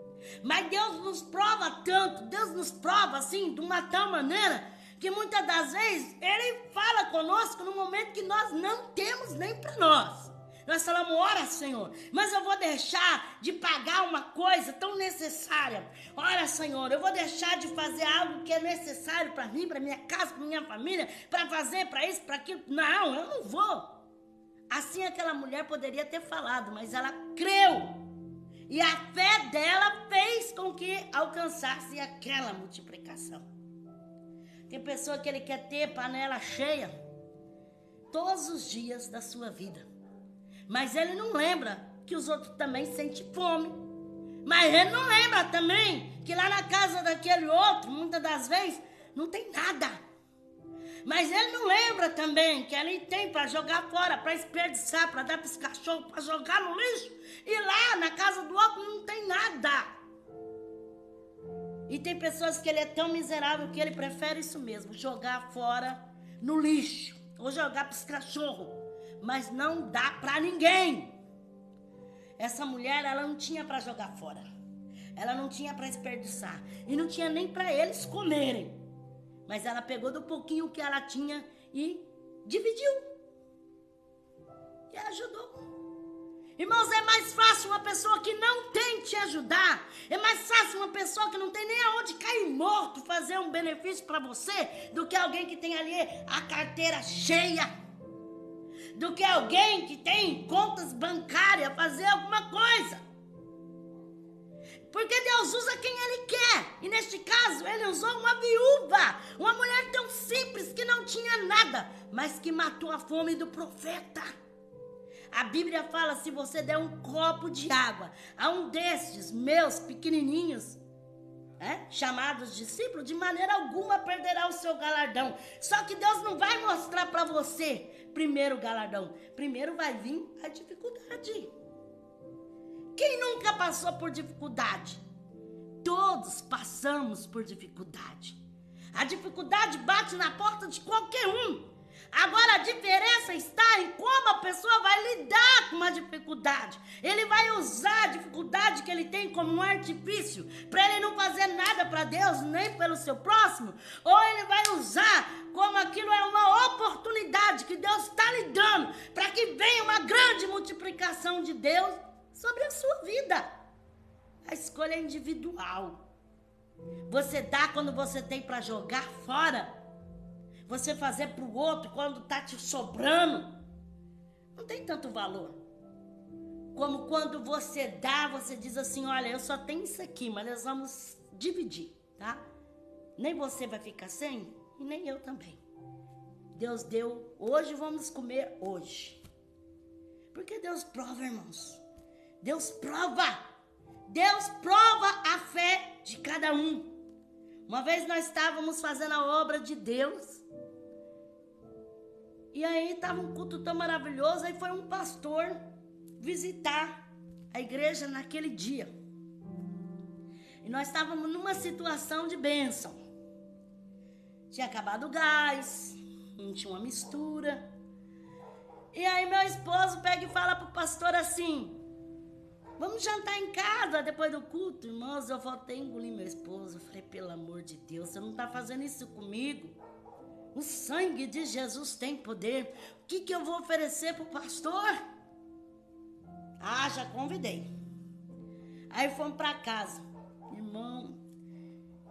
Mas Deus nos prova tanto, Deus nos prova assim, de uma tal maneira, que muitas das vezes Ele fala conosco no momento que nós não temos nem para nós. Nós falamos: ora, Senhor, mas eu vou deixar de pagar uma coisa tão necessária. Ora, Senhor, eu vou deixar de fazer algo que é necessário para mim, para minha casa, para minha família, para fazer, para isso, para aquilo. Não, eu não vou. Assim aquela mulher poderia ter falado, mas ela creu. E a fé dela fez com que alcançasse aquela multiplicação. Tem pessoa que ele quer ter panela cheia todos os dias da sua vida. Mas ele não lembra que os outros também sentem fome. Mas ele não lembra também que lá na casa daquele outro, muitas das vezes, não tem nada. Mas ele não lembra também que ele tem para jogar fora, para desperdiçar, para dar para os cachorros, para jogar no lixo. E lá na casa do outro não tem nada. E tem pessoas que ele é tão miserável que ele prefere isso mesmo, jogar fora no lixo, ou jogar para os cachorros. Mas não dá para ninguém. Essa mulher, ela não tinha para jogar fora. Ela não tinha para desperdiçar. E não tinha nem para eles comerem. Mas ela pegou do pouquinho que ela tinha e dividiu. E ajudou. Irmãos, é mais fácil uma pessoa que não tem te ajudar. É mais fácil uma pessoa que não tem nem aonde cair morto fazer um benefício para você, do que alguém que tem ali a carteira cheia. Do que alguém que tem contas bancárias fazer alguma coisa. Porque Deus usa quem Ele quer. E neste caso, Ele usou uma viúva. Uma mulher tão simples que não tinha nada, mas que matou a fome do profeta. A Bíblia fala: se você der um copo de água a um destes meus pequenininhos, chamados discípulos, de maneira alguma perderá o seu galardão. Só que Deus não vai mostrar para você primeiro o galardão. Primeiro vai vir a dificuldade. Quem nunca passou por dificuldade? Todos passamos por dificuldade. A dificuldade bate na porta de qualquer um. Agora a diferença está em como a pessoa vai lidar com uma dificuldade. Ele vai usar a dificuldade que ele tem como um artifício para ele não fazer nada para Deus, nem pelo seu próximo. Ou ele vai usar como aquilo é uma oportunidade que Deus está lhe dando para que venha uma grande multiplicação de Deus sobre a sua vida. A escolha é individual. Você dá quando você tem para jogar fora. Você fazer para o outro quando está te sobrando. Não tem tanto valor. Como quando você dá, você diz assim, olha, eu só tenho isso aqui, mas nós vamos dividir, tá? Nem você vai ficar sem e nem eu também. Deus deu, hoje vamos comer hoje. Porque Deus prova, irmãos. Deus prova. Deus prova a fé de cada um. Uma vez nós estávamos fazendo a obra de Deus. E aí estava um culto tão maravilhoso. Aí foi um pastor visitar a igreja naquele dia. E nós estávamos numa situação de bênção. Tinha acabado o gás. Não tinha uma mistura. E aí meu esposo pega e fala pro pastor assim: vamos jantar em casa depois do culto. Irmãos, eu voltei a engolir meu esposo. Eu falei, pelo amor de Deus, você não está fazendo isso comigo. O sangue de Jesus tem poder. O que eu vou oferecer pro pastor? Ah, já convidei. Aí fomos para casa. Irmão,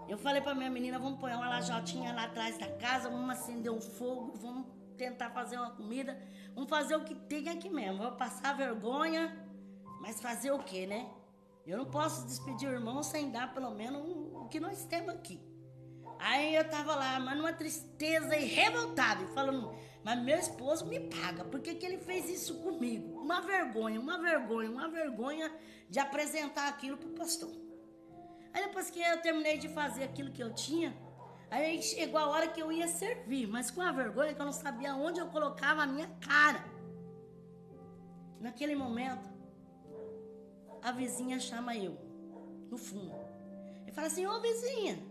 eu falei para minha menina, vamos pôr uma lajotinha lá atrás da casa, vamos acender um fogo, vamos tentar fazer uma comida, vamos fazer o que tem aqui mesmo. Vou passar vergonha, mas fazer o quê, né? Eu não posso despedir o irmão sem dar pelo menos o que nós temos aqui. Aí eu tava lá, mas numa tristeza e revoltada, falando, mas meu esposo me paga, por que ele fez isso comigo? Uma vergonha de apresentar aquilo pro pastor. Aí depois que eu terminei de fazer aquilo que eu tinha, aí chegou a hora que eu ia servir, mas com a vergonha que eu não sabia onde eu colocava a minha cara. Naquele momento, a vizinha chama eu, no fundo. E fala assim, ô vizinha,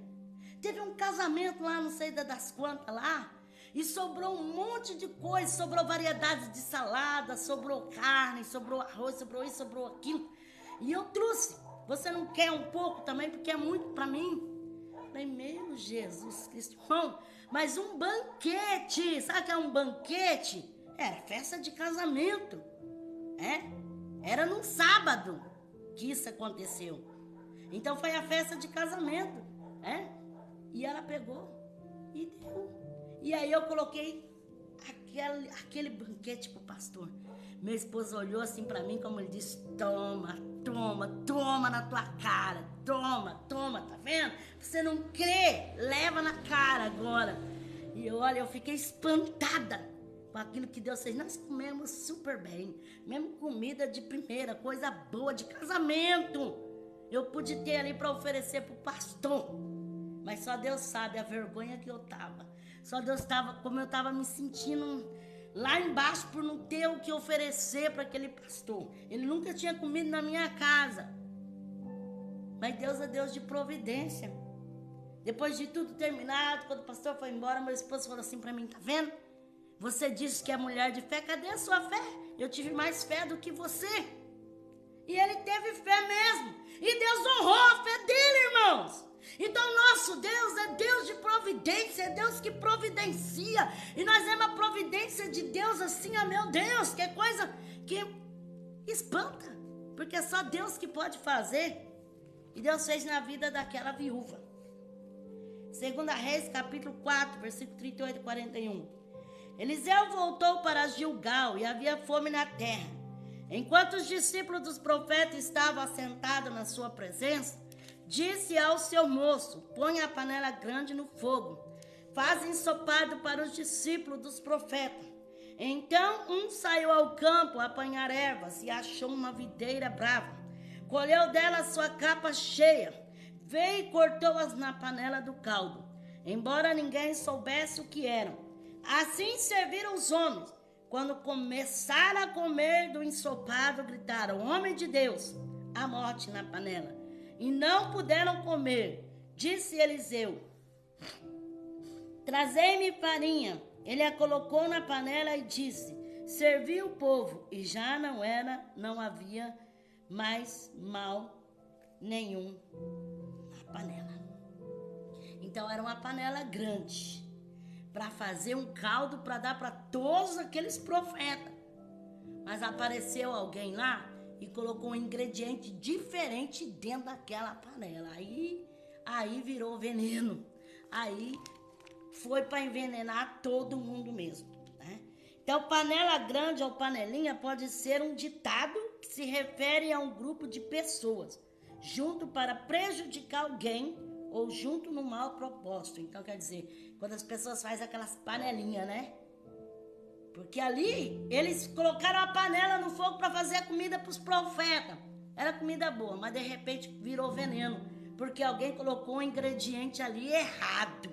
teve um casamento lá, não sei das quantas lá, e sobrou um monte de coisa, sobrou variedades de salada, sobrou carne, sobrou arroz, sobrou isso, sobrou aquilo. E eu trouxe. Você não quer um pouco também, porque é muito para mim? Falei, meu Jesus Cristo. Bom, mas um banquete, sabe o que é um banquete? Era festa de casamento, Era num sábado que isso aconteceu. Então foi a festa de casamento, E ela pegou e deu. E aí eu coloquei aquele banquete pro pastor. Meu esposo olhou assim pra mim, como ele disse, toma na tua cara, toma, tá vendo? Você não crê, leva na cara agora. E olha, eu fiquei espantada com aquilo que Deus fez. Nós comemos super bem, mesmo comida de primeira, coisa boa, de casamento. Eu pude ter ali para oferecer pro pastor. Mas só Deus sabe a vergonha que eu tava. Só Deus estava, como eu estava me sentindo lá embaixo por não ter o que oferecer para aquele pastor. Ele nunca tinha comido na minha casa. Mas Deus é Deus de providência. Depois de tudo terminado, quando o pastor foi embora, meu esposo falou assim para mim, tá vendo? Você disse que é mulher de fé, cadê a sua fé? Eu tive mais fé do que você. E ele teve fé mesmo. E Deus honrou a fé dele, irmãos. Então nosso Deus é Deus de providência, é Deus que providencia. E nós vemos a providência de Deus assim, meu Deus, que é coisa que espanta. Porque é só Deus que pode fazer. E Deus fez na vida daquela viúva. 2 Reis, capítulo 4, versículo 38 e 41. Eliseu voltou para Gilgal e havia fome na terra. Enquanto os discípulos dos profetas estavam assentados na sua presença, disse ao seu moço, põe a panela grande no fogo, faz ensopado para os discípulos dos profetas. Então um saiu ao campo a apanhar ervas e achou uma videira brava. Colheu dela sua capa cheia, veio e cortou-as na panela do caldo, embora ninguém soubesse o que eram. Assim serviram os homens. Quando começaram a comer do ensopado, gritaram, homem de Deus, a morte na panela. E não puderam comer. Disse Eliseu, trazei-me farinha. Ele a colocou na panela e disse, servia o povo e já não havia mais mal nenhum na panela. Então era uma panela grande para fazer um caldo para dar para todos aqueles profetas. Mas apareceu alguém lá e colocou um ingrediente diferente dentro daquela panela. Aí virou veneno. Aí foi para envenenar todo mundo mesmo, né? Então, panela grande ou panelinha pode ser um ditado que se refere a um grupo de pessoas junto para prejudicar alguém ou junto no mau propósito. Então, quer dizer, quando as pessoas fazem aquelas panelinhas, né? Porque ali eles colocaram a panela no fogo para fazer a comida para os profetas. Era comida boa, mas de repente virou veneno, porque alguém colocou um ingrediente ali errado,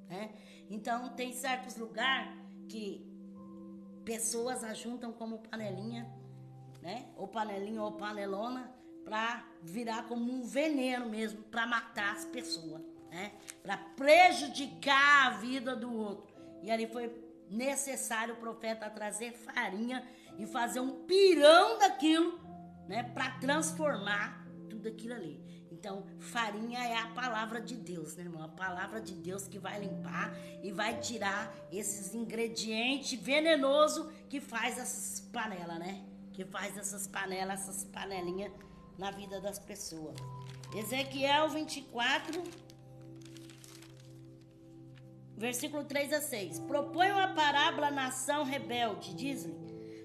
né? Então tem certos lugares que pessoas ajuntam como panelinha, né? Ou panelinha ou panelona, para virar como um veneno mesmo, para matar as pessoas, né? Para prejudicar a vida do outro. E ali foi necessário o profeta trazer farinha e fazer um pirão daquilo, né, para transformar tudo aquilo ali. Então, farinha é a palavra de Deus, né, irmão? A palavra de Deus que vai limpar e vai tirar esses ingredientes venenosos que faz essas panelas, né? Que faz essas panelas, essas panelinhas na vida das pessoas. Ezequiel 24, versículo 3 a 6. Propõe uma parábola à nação rebelde, diz-lhe: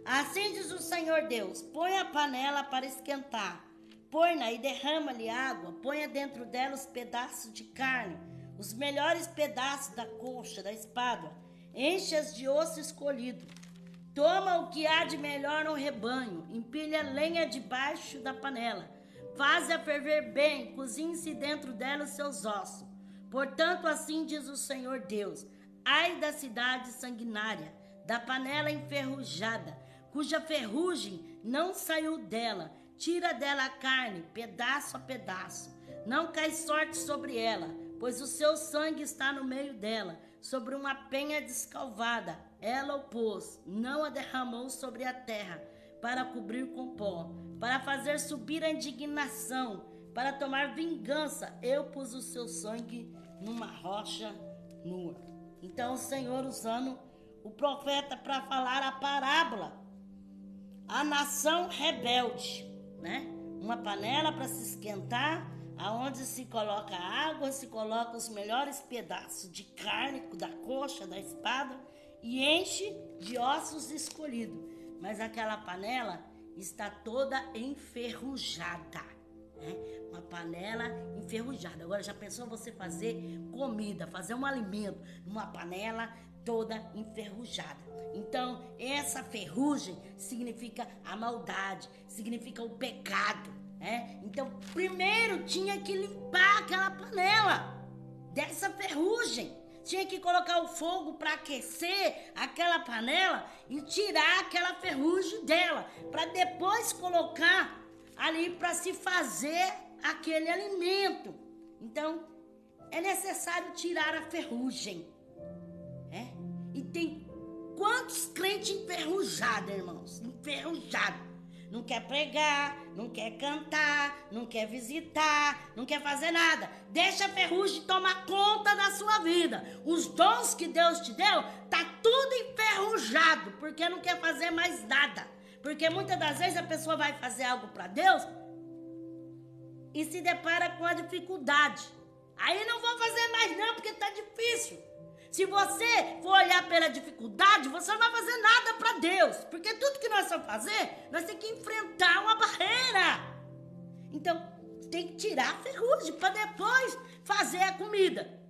assim diz o Senhor Deus, põe a panela para esquentar, põe-na e derrama-lhe água, ponha dentro dela os pedaços de carne, os melhores pedaços da coxa, da espada, enche-as de osso escolhido, toma o que há de melhor no rebanho, empilha lenha debaixo da panela, faz-a ferver bem, cozinhe-se dentro dela os seus ossos. Portanto, assim diz o Senhor Deus: ai da cidade sanguinária, da panela enferrujada, cuja ferrugem não saiu dela, tira dela a carne, pedaço a pedaço. Não cai sorte sobre ela, pois o seu sangue está no meio dela, sobre uma penha descalvada. Ela o pôs, não a derramou sobre a terra, para cobrir com pó, para fazer subir a indignação, para tomar vingança. Eu pus o seu sangue numa rocha nua. Então o Senhor usando o profeta para falar a parábola, a nação rebelde, né? Uma panela para se esquentar, aonde se coloca água, se coloca os melhores pedaços de carne, da coxa, da espada, e enche de ossos escolhidos. Mas aquela panela está toda enferrujada, né? Uma panela enferrujada. Agora, já pensou você fazer comida, fazer um alimento numa panela toda enferrujada? Então, essa ferrugem significa a maldade, significa o pecado, né? Então, primeiro tinha que limpar aquela panela dessa ferrugem. Tinha que colocar o fogo para aquecer aquela panela e tirar aquela ferrugem dela, para depois colocar ali para se fazer aquele alimento. Então, é necessário tirar a ferrugem, né? E tem quantos crentes enferrujados, irmãos? Enferrujados. Não quer pregar, não quer cantar, não quer visitar, não quer fazer nada. Deixa a ferrugem tomar conta da sua vida. Os dons que Deus te deu, tá tudo enferrujado, porque não quer fazer mais nada. Porque muitas das vezes a pessoa vai fazer algo para Deus e se depara com a dificuldade. Aí não vou fazer mais não, porque tá difícil. Se você for olhar pela dificuldade, você não vai fazer nada para Deus. Porque tudo que nós vamos fazer, nós temos que enfrentar uma barreira. Então, tem que tirar a ferrugem para depois fazer a comida.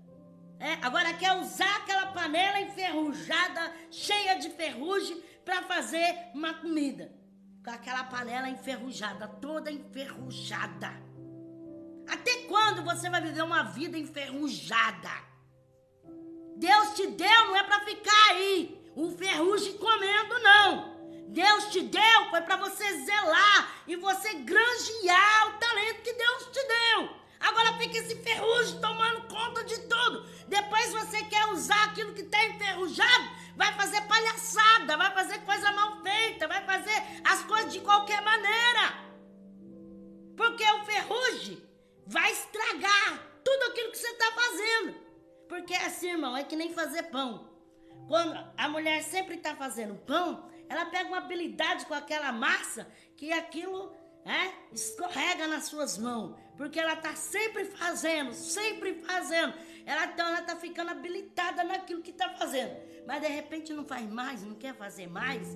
Agora, quer usar aquela panela enferrujada, cheia de ferrugem, para fazer uma comida. Com aquela panela enferrujada, toda enferrujada. Até quando você vai viver uma vida enferrujada? Deus te deu, não é para ficar aí, o ferrugem comendo, não. Deus te deu, foi para você zelar e você granjear o talento que Deus te deu. Agora fica esse ferrugem tomando conta de tudo. Depois você quer usar aquilo que está enferrujado, vai fazer palhaçada, vai fazer coisa mal feita. que nem fazer pão. Quando a mulher sempre está fazendo pão, ela pega uma habilidade com aquela massa que aquilo escorrega nas suas mãos. Porque ela está sempre fazendo, sempre fazendo. Ela está ficando habilitada naquilo que está fazendo. Mas de repente não faz mais, não quer fazer mais.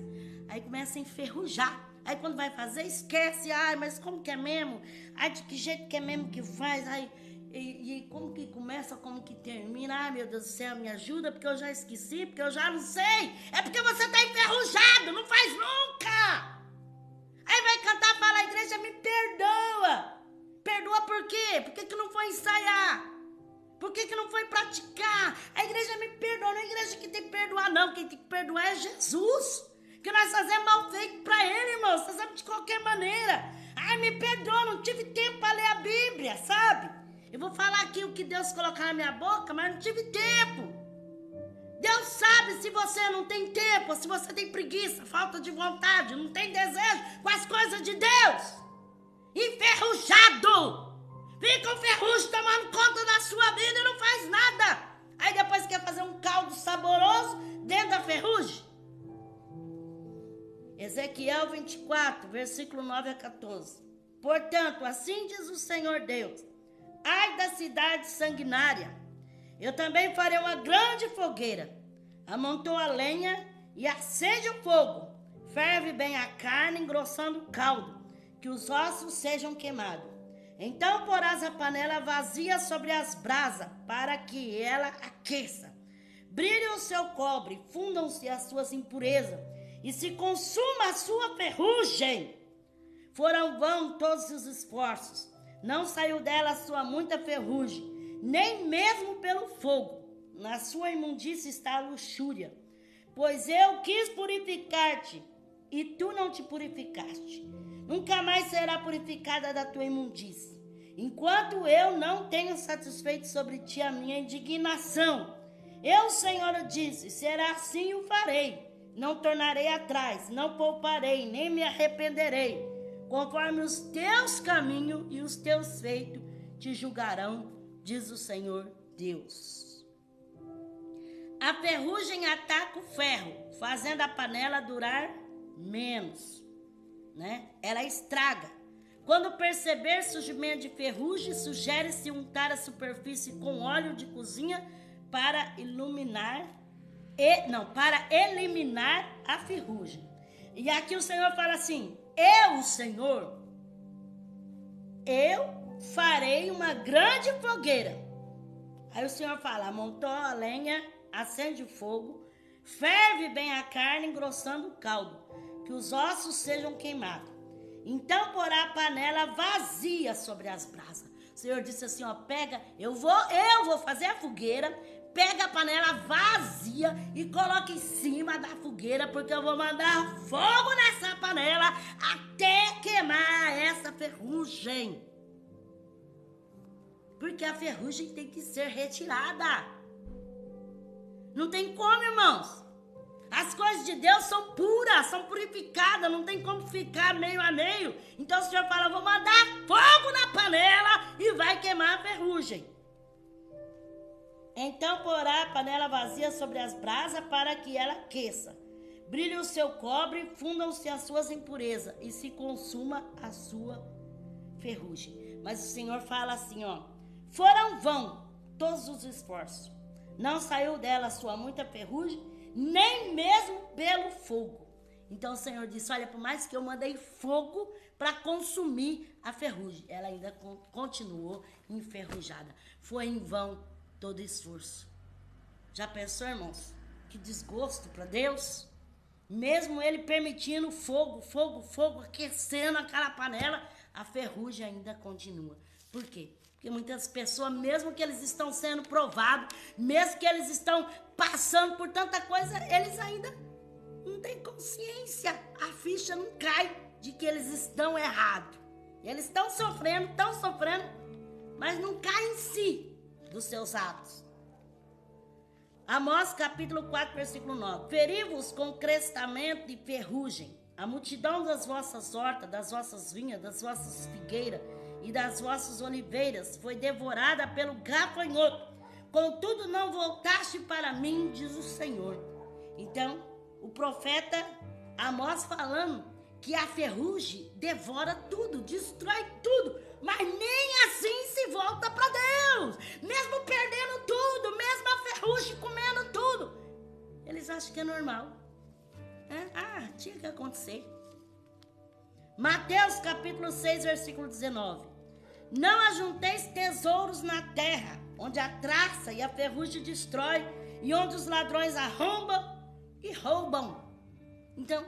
Aí começa a enferrujar. Aí quando vai fazer, esquece. Ai, mas como que é mesmo? Ai, de que jeito que é mesmo que faz? Ai, e como que começa, como que termina? Ai, meu Deus do céu, me ajuda, porque eu já esqueci, porque eu já não sei. É porque você está enferrujado, não faz nunca. Aí vai cantar, fala, a igreja me perdoa. Perdoa por quê? Por que não foi ensaiar? Por que não foi praticar? A igreja me perdoa, não é a igreja que tem que perdoar, não. Quem tem que perdoar é Jesus. Que nós fazemos mal feito para ele, irmãos. Fazemos de qualquer maneira. Ai, me perdoa, não tive tempo para ler a Bíblia, sabe? Eu vou falar aqui o que Deus colocar na minha boca, mas não tive tempo. Deus sabe se você não tem tempo, se você tem preguiça, falta de vontade, não tem desejo com as coisas de Deus. Enferrujado. Fica um ferrugem tomando conta da sua vida e não faz nada. Aí depois quer fazer um caldo saboroso dentro da ferrugem. Ezequiel 24, versículo 9 a 14. Portanto, assim diz o Senhor Deus: ai da cidade sanguinária, eu também farei uma grande fogueira. Amontoa a lenha e acende o fogo. Ferve bem a carne, engrossando o caldo, que os ossos sejam queimados. Então porás a panela vazia sobre as brasas, para que ela aqueça. Brilhe o seu cobre, fundam-se as suas impurezas, e se consuma a sua ferrugem. Foram vãos todos os esforços, não saiu dela a sua muita ferrugem, nem mesmo pelo fogo. Na sua imundícia está a luxúria, pois eu quis purificar-te, e tu não te purificaste. Nunca mais será purificada da tua imundícia, enquanto eu não tenho satisfeito sobre ti a minha indignação. Eu, Senhor, disse, será assim o farei. Não tornarei atrás, não pouparei, nem me arrependerei. Conforme os teus caminhos e os teus feitos te julgarão, diz o Senhor Deus. A ferrugem ataca o ferro, fazendo a panela durar menos, né? Ela estraga. Quando perceber surgimento de ferrugem, sugere-se untar a superfície com óleo de cozinha para eliminar a ferrugem. E aqui o Senhor fala assim: eu, Senhor, eu farei uma grande fogueira. Aí o Senhor fala: amontou a lenha, acende o fogo, ferve bem a carne, engrossando o caldo, que os ossos sejam queimados. Então porá a panela vazia sobre as brasas. O Senhor disse assim, ó, eu vou fazer a fogueira, pega a panela vazia e coloca em cima da fogueira, porque eu vou mandar fogo nessa panela até queimar essa ferrugem. Porque a ferrugem tem que ser retirada. Não tem como, irmãos. As coisas de Deus são puras, são purificadas, não tem como ficar meio a meio. Então o Senhor fala, eu vou mandar fogo na panela e vai queimar a ferrugem. Então porá a panela vazia sobre as brasas para que ela aqueça. Brilhe o seu cobre, fundam-se as suas impurezas e se consuma a sua ferrugem. Mas o Senhor fala assim, ó, foram vão todos os esforços. Não saiu dela a sua muita ferrugem, nem mesmo pelo fogo. Então o Senhor disse, olha, por mais que eu mandei fogo para consumir a ferrugem, ela ainda continuou enferrujada. Foi em vão todo esforço. Já pensou, irmãos? Que desgosto para Deus. Mesmo ele permitindo fogo, aquecendo aquela panela, a ferrugem ainda continua. Por quê? Porque muitas pessoas, mesmo que eles estão sendo provados, mesmo que eles estão passando por tanta coisa, eles ainda não têm consciência. A ficha não cai de que eles estão errados. Eles estão sofrendo, mas não cai em si dos seus atos. Amós capítulo 4, versículo 9. Feri-vos com crestamento e ferrugem. A multidão das vossas hortas, das vossas vinhas, das vossas figueiras e das vossas oliveiras foi devorada pelo gafanhoto. contudo não voltaste para mim, diz o Senhor. Então, o profeta Amós falando que a ferrugem devora tudo, destrói tudo, mas nem assim se volta para Deus, mesmo perdendo tudo, mesmo a ferrugem comendo tudo. Eles acham que é normal. Tinha que acontecer. Mateus capítulo 6, versículo 19. Não ajunteis tesouros na terra, onde a traça e a ferrugem destrói, e onde os ladrões arrombam e roubam. Então,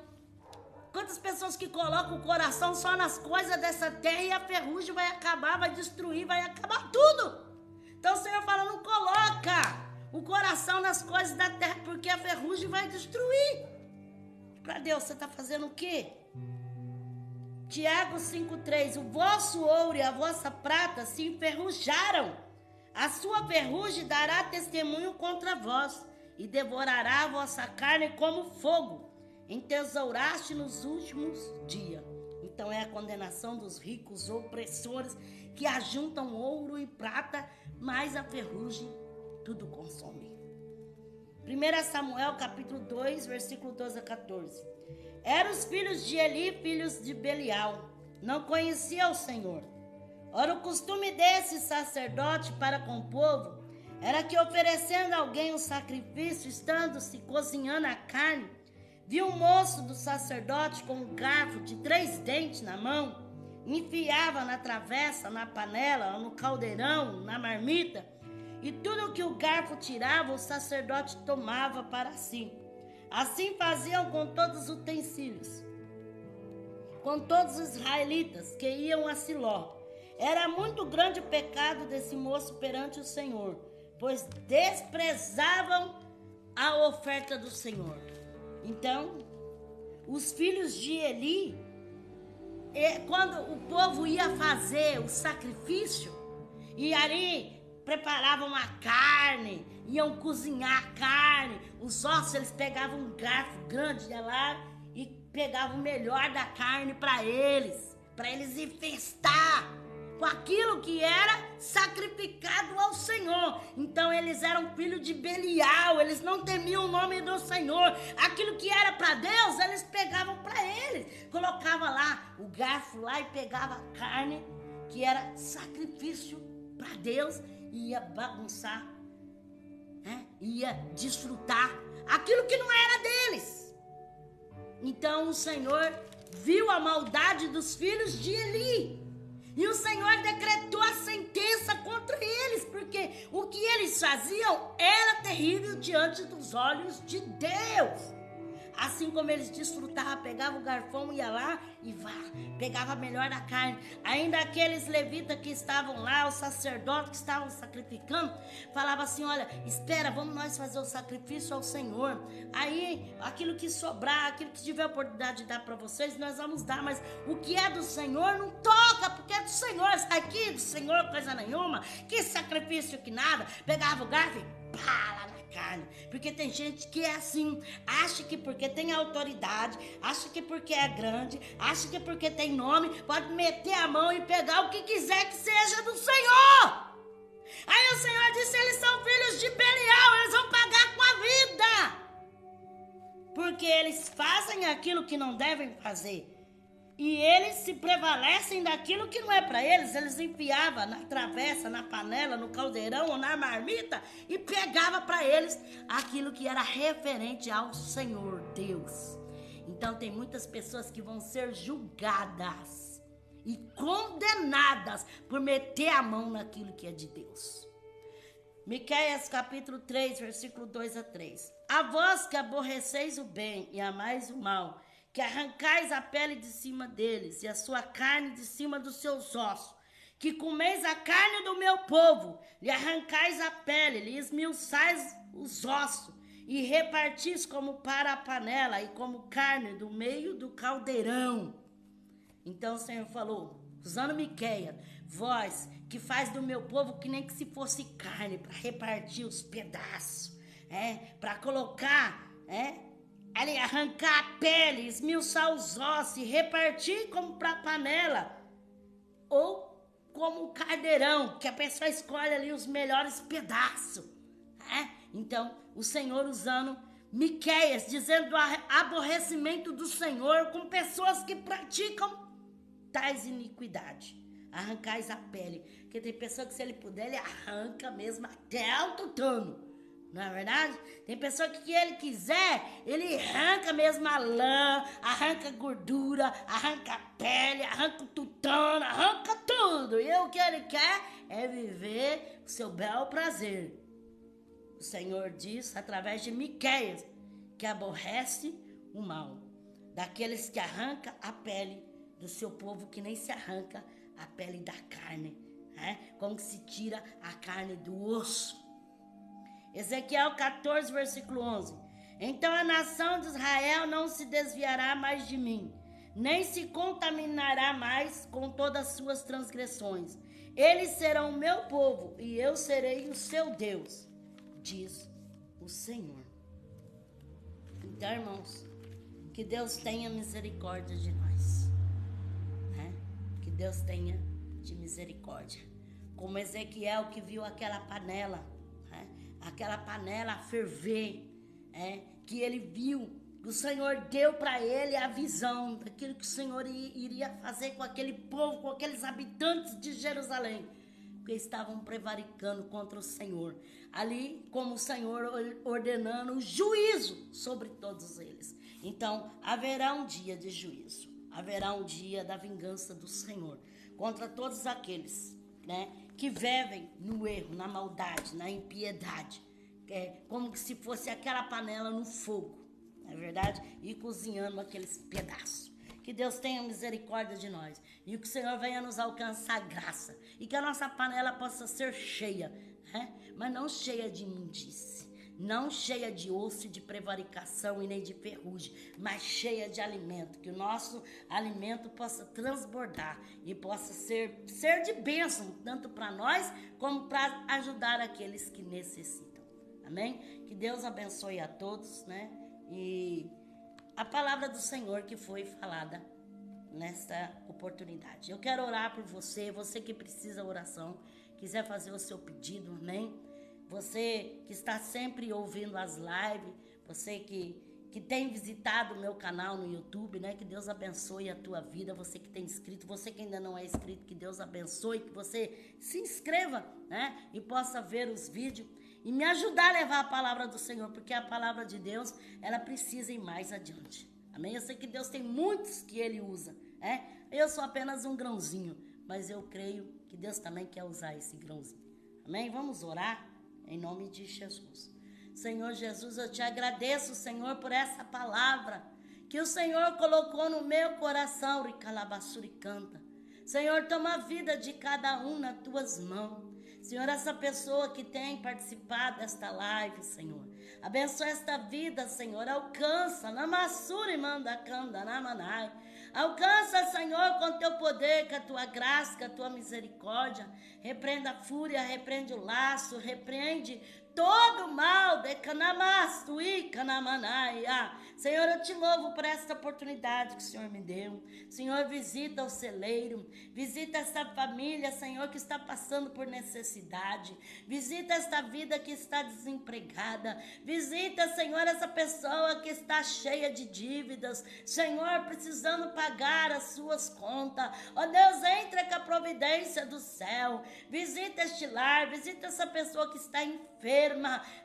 quantas pessoas que colocam o coração só nas coisas dessa terra e a ferrugem vai acabar, vai destruir, vai acabar tudo. Então o Senhor fala, não coloca o coração nas coisas da terra, porque a ferrugem vai destruir. Para Deus, você está fazendo o quê? Tiago 5,3, o vosso ouro e a vossa prata se enferrujaram. A sua ferrugem dará testemunho contra vós, e devorará a vossa carne como fogo. Entesouraste nos últimos dias. Então é a condenação dos ricos opressores que ajuntam ouro e prata, mas a ferrugem tudo consome. 1 Samuel capítulo 2, versículo 12 a 14. Eram os filhos de Eli, filhos de Belial. Não conhecia o Senhor. Ora, o costume desse sacerdote para com o povo era que, oferecendo a alguém um sacrifício, estando-se cozinhando a carne, viu um moço do sacerdote com um garfo de 3 dentes na mão, enfiava na travessa, na panela, no caldeirão, na marmita, e tudo o que o garfo tirava, o sacerdote tomava para si. Assim faziam com todos os utensílios, com todos os israelitas que iam a Siló. Era muito grande o pecado desse moço perante o Senhor, pois desprezavam a oferta do Senhor. Então, os filhos de Eli, quando o povo ia fazer o sacrifício, e ali preparavam a carne, iam cozinhar a carne, os ossos, eles pegavam um garfo grande, ia lá e pegavam o melhor da carne para eles infestar com aquilo que era sacrificado ao Senhor. Então eles eram filhos de Belial, eles não temiam o nome do Senhor. Aquilo que era para Deus, eles pegavam para eles, colocava lá o garfo lá e pegava a carne que era sacrifício para Deus, e ia bagunçar, ia desfrutar aquilo que não era deles. Então o Senhor viu a maldade dos filhos de Eli, e o Senhor decretou a sentença contra eles, porque o que eles faziam era terrível diante dos olhos de Deus. Assim como eles desfrutavam, pegava o garfão, ia lá e pegava a melhor da carne. Ainda aqueles levitas que estavam lá, os sacerdotes que estavam sacrificando, falavam assim, olha, espera, vamos nós fazer o sacrifício ao Senhor. Aí, aquilo que sobrar, aquilo que tiver a oportunidade de dar para vocês, nós vamos dar. Mas o que é do Senhor não toca, porque é do Senhor. Sai aqui do Senhor coisa nenhuma. Que sacrifício que nada. Pegava o garfo e pá, lá na carne. Porque tem gente que é assim, acha que porque tem autoridade, acha que porque é grande, acha que porque tem nome, pode meter a mão e pegar o que quiser que seja do Senhor. Aí o Senhor disse, eles são filhos de Belial, eles vão pagar com a vida, porque eles fazem aquilo que não devem fazer. E eles se prevalecem daquilo que não é para eles. Eles enfiavam na travessa, na panela, no caldeirão ou na marmita e pegava para eles aquilo que era referente ao Senhor Deus. Então tem muitas pessoas que vão ser julgadas e condenadas por meter a mão naquilo que é de Deus. Miqueias capítulo 3, versículo 2 a 3. A vós que aborreceis o bem e amais o mal, que arrancais a pele de cima deles e a sua carne de cima dos seus ossos, que comeis a carne do meu povo, lhe arrancais a pele, lhe esmiuçais os ossos, e repartis como para a panela e como carne do meio do caldeirão. Então o Senhor falou, usando Miqueias, vós que faz do meu povo que nem que se fosse carne, para repartir os pedaços, para colocar, ali, arrancar a pele, esmiuçar os ossos e repartir como para panela ou como um caldeirão, que a pessoa escolhe ali os melhores pedaços. Então, o Senhor usando Miqueias, dizendo o aborrecimento do Senhor com pessoas que praticam tais iniquidades. Arrancais a pele. Porque tem pessoa que se ele puder, ele arranca mesmo até o tutano. Não é verdade? Tem pessoa que ele quiser, ele arranca mesmo a lã, arranca a gordura, arranca a pele, arranca o tutano, arranca tudo. E o que ele quer é viver o seu bel prazer. O Senhor diz, através de Miqueias, que aborrece o mal. Daqueles que arranca a pele do seu povo, que nem se arranca a pele da carne. Como que se tira a carne do osso. Ezequiel 14, versículo 11. Então a nação de Israel não se desviará mais de mim, nem se contaminará mais com todas as suas transgressões. Eles serão o meu povo e eu serei o seu Deus, diz o Senhor. Então, irmãos, que Deus tenha misericórdia de nós. Que Deus tenha de misericórdia. Como Ezequiel que viu aquela panela ferver, que ele viu, que o Senhor deu para ele a visão daquilo que o Senhor iria fazer com aquele povo, com aqueles habitantes de Jerusalém, porque estavam prevaricando contra o Senhor. Ali, como o Senhor ordenando o juízo sobre todos eles. Então, haverá um dia de juízo, haverá um dia da vingança do Senhor contra todos aqueles, que vivem no erro, na maldade, na impiedade, como se fosse aquela panela no fogo, não é verdade? E cozinhando aqueles pedaços. Que Deus tenha misericórdia de nós e que o Senhor venha nos alcançar graça e que a nossa panela possa ser cheia, mas não cheia de imundície, não cheia de osso e de prevaricação e nem de ferrugem, mas cheia de alimento, que o nosso alimento possa transbordar e possa ser de bênção, tanto para nós como para ajudar aqueles que necessitam. Amém? Que Deus abençoe a todos, E a palavra do Senhor que foi falada nesta oportunidade. Eu quero orar por você que precisa de oração, quiser fazer o seu pedido, amém? Você que está sempre ouvindo as lives, você que tem visitado o meu canal no YouTube, que Deus abençoe a tua vida, você que tem inscrito, você que ainda não é inscrito, que Deus abençoe, que você se inscreva, e possa ver os vídeos e me ajudar a levar a palavra do Senhor, porque a palavra de Deus, ela precisa ir mais adiante, amém? Eu sei que Deus tem muitos que Ele usa, eu sou apenas um grãozinho, mas eu creio que Deus também quer usar esse grãozinho, amém? Vamos orar? Em nome de Jesus. Senhor Jesus, eu te agradeço, Senhor, por essa palavra que o Senhor colocou no meu coração, Ricalabassuri canta. Senhor, toma a vida de cada um nas tuas mãos. Senhor, essa pessoa que tem participado desta live, Senhor, abençoa esta vida, Senhor, alcança, Namassuri manda canda, Namanai. Alcança, Senhor, com teu poder, com a tua graça, com a tua misericórdia. Repreenda a fúria, repreende o laço, repreende todo o mal. Senhor, eu te louvo por esta oportunidade que o Senhor me deu. Senhor, visita o celeiro, visita esta família, Senhor, que está passando por necessidade. Visita esta vida que está desempregada. Visita, Senhor, essa pessoa que está cheia de dívidas. Senhor, precisando pagar as suas contas. Ó Deus, entra com a providência do céu. Visita este lar, visita essa pessoa que está enferma.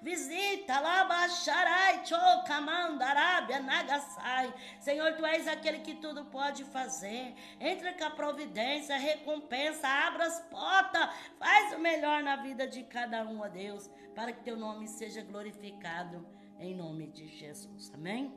Visita lá, Baixarai, Chocamandarábia, Nagasai. Senhor, tu és aquele que tudo pode fazer. Entra com a providência, recompensa, abra as portas, faz o melhor na vida de cada um, ó Deus, para que teu nome seja glorificado em nome de Jesus. Amém?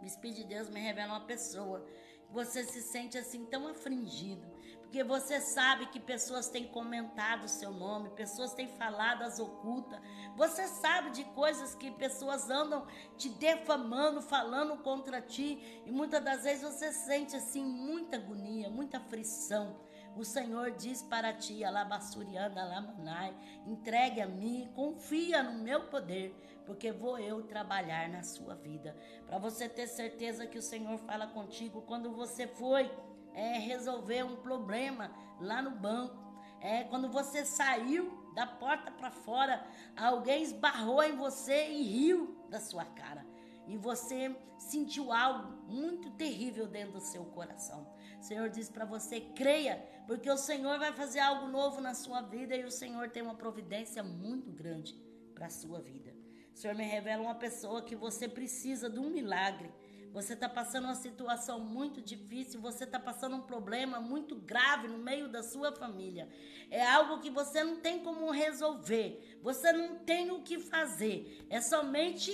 O Espírito de Deus me revela uma pessoa que você se sente assim tão afligido, porque você sabe que pessoas têm comentado o seu nome, pessoas têm falado as ocultas, você sabe de coisas que pessoas andam te defamando, falando contra ti, e muitas das vezes você sente assim muita agonia, muita aflição. O Senhor diz para ti, alabassuriana, alamanai, entregue a mim, confia no meu poder, porque vou eu trabalhar na sua vida. Para você ter certeza que o Senhor fala contigo quando você foi resolver um problema lá no banco. Quando você saiu da porta para fora, alguém esbarrou em você e riu da sua cara. E você sentiu algo muito terrível dentro do seu coração. O Senhor diz para você, creia, porque o Senhor vai fazer algo novo na sua vida e o Senhor tem uma providência muito grande para a sua vida. O Senhor me revela uma pessoa que você precisa de um milagre. Você está passando uma situação muito difícil, você está passando um problema muito grave no meio da sua família. É algo que você não tem como resolver, você não tem o que fazer. É somente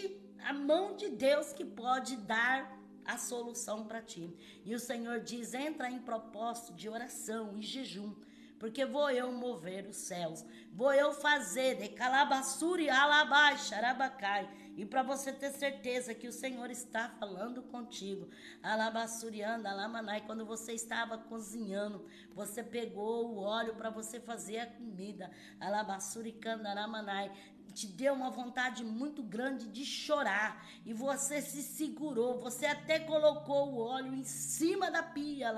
a mão de Deus que pode dar a solução para ti. E o Senhor diz, entra em propósito de oração e jejum, porque vou eu mover os céus, vou eu fazer de calabassuri alabai xarabacai. E para você ter certeza que o Senhor está falando contigo, alabassurianda alamanai, quando você estava cozinhando, você pegou o óleo para você fazer a comida, alabassuricanda alamanai, te deu uma vontade muito grande de chorar e você se segurou, você até colocou o óleo em cima da pia,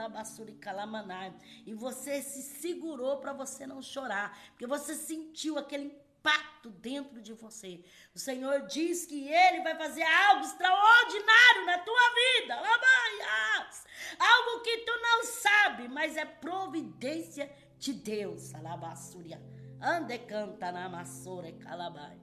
e você se segurou para você não chorar, porque você sentiu aquele impacto dentro de você. O Senhor diz que Ele vai fazer algo extraordinário na tua vida, algo que tu não sabe, mas é providência de Deus, ande canta na massora e calabai.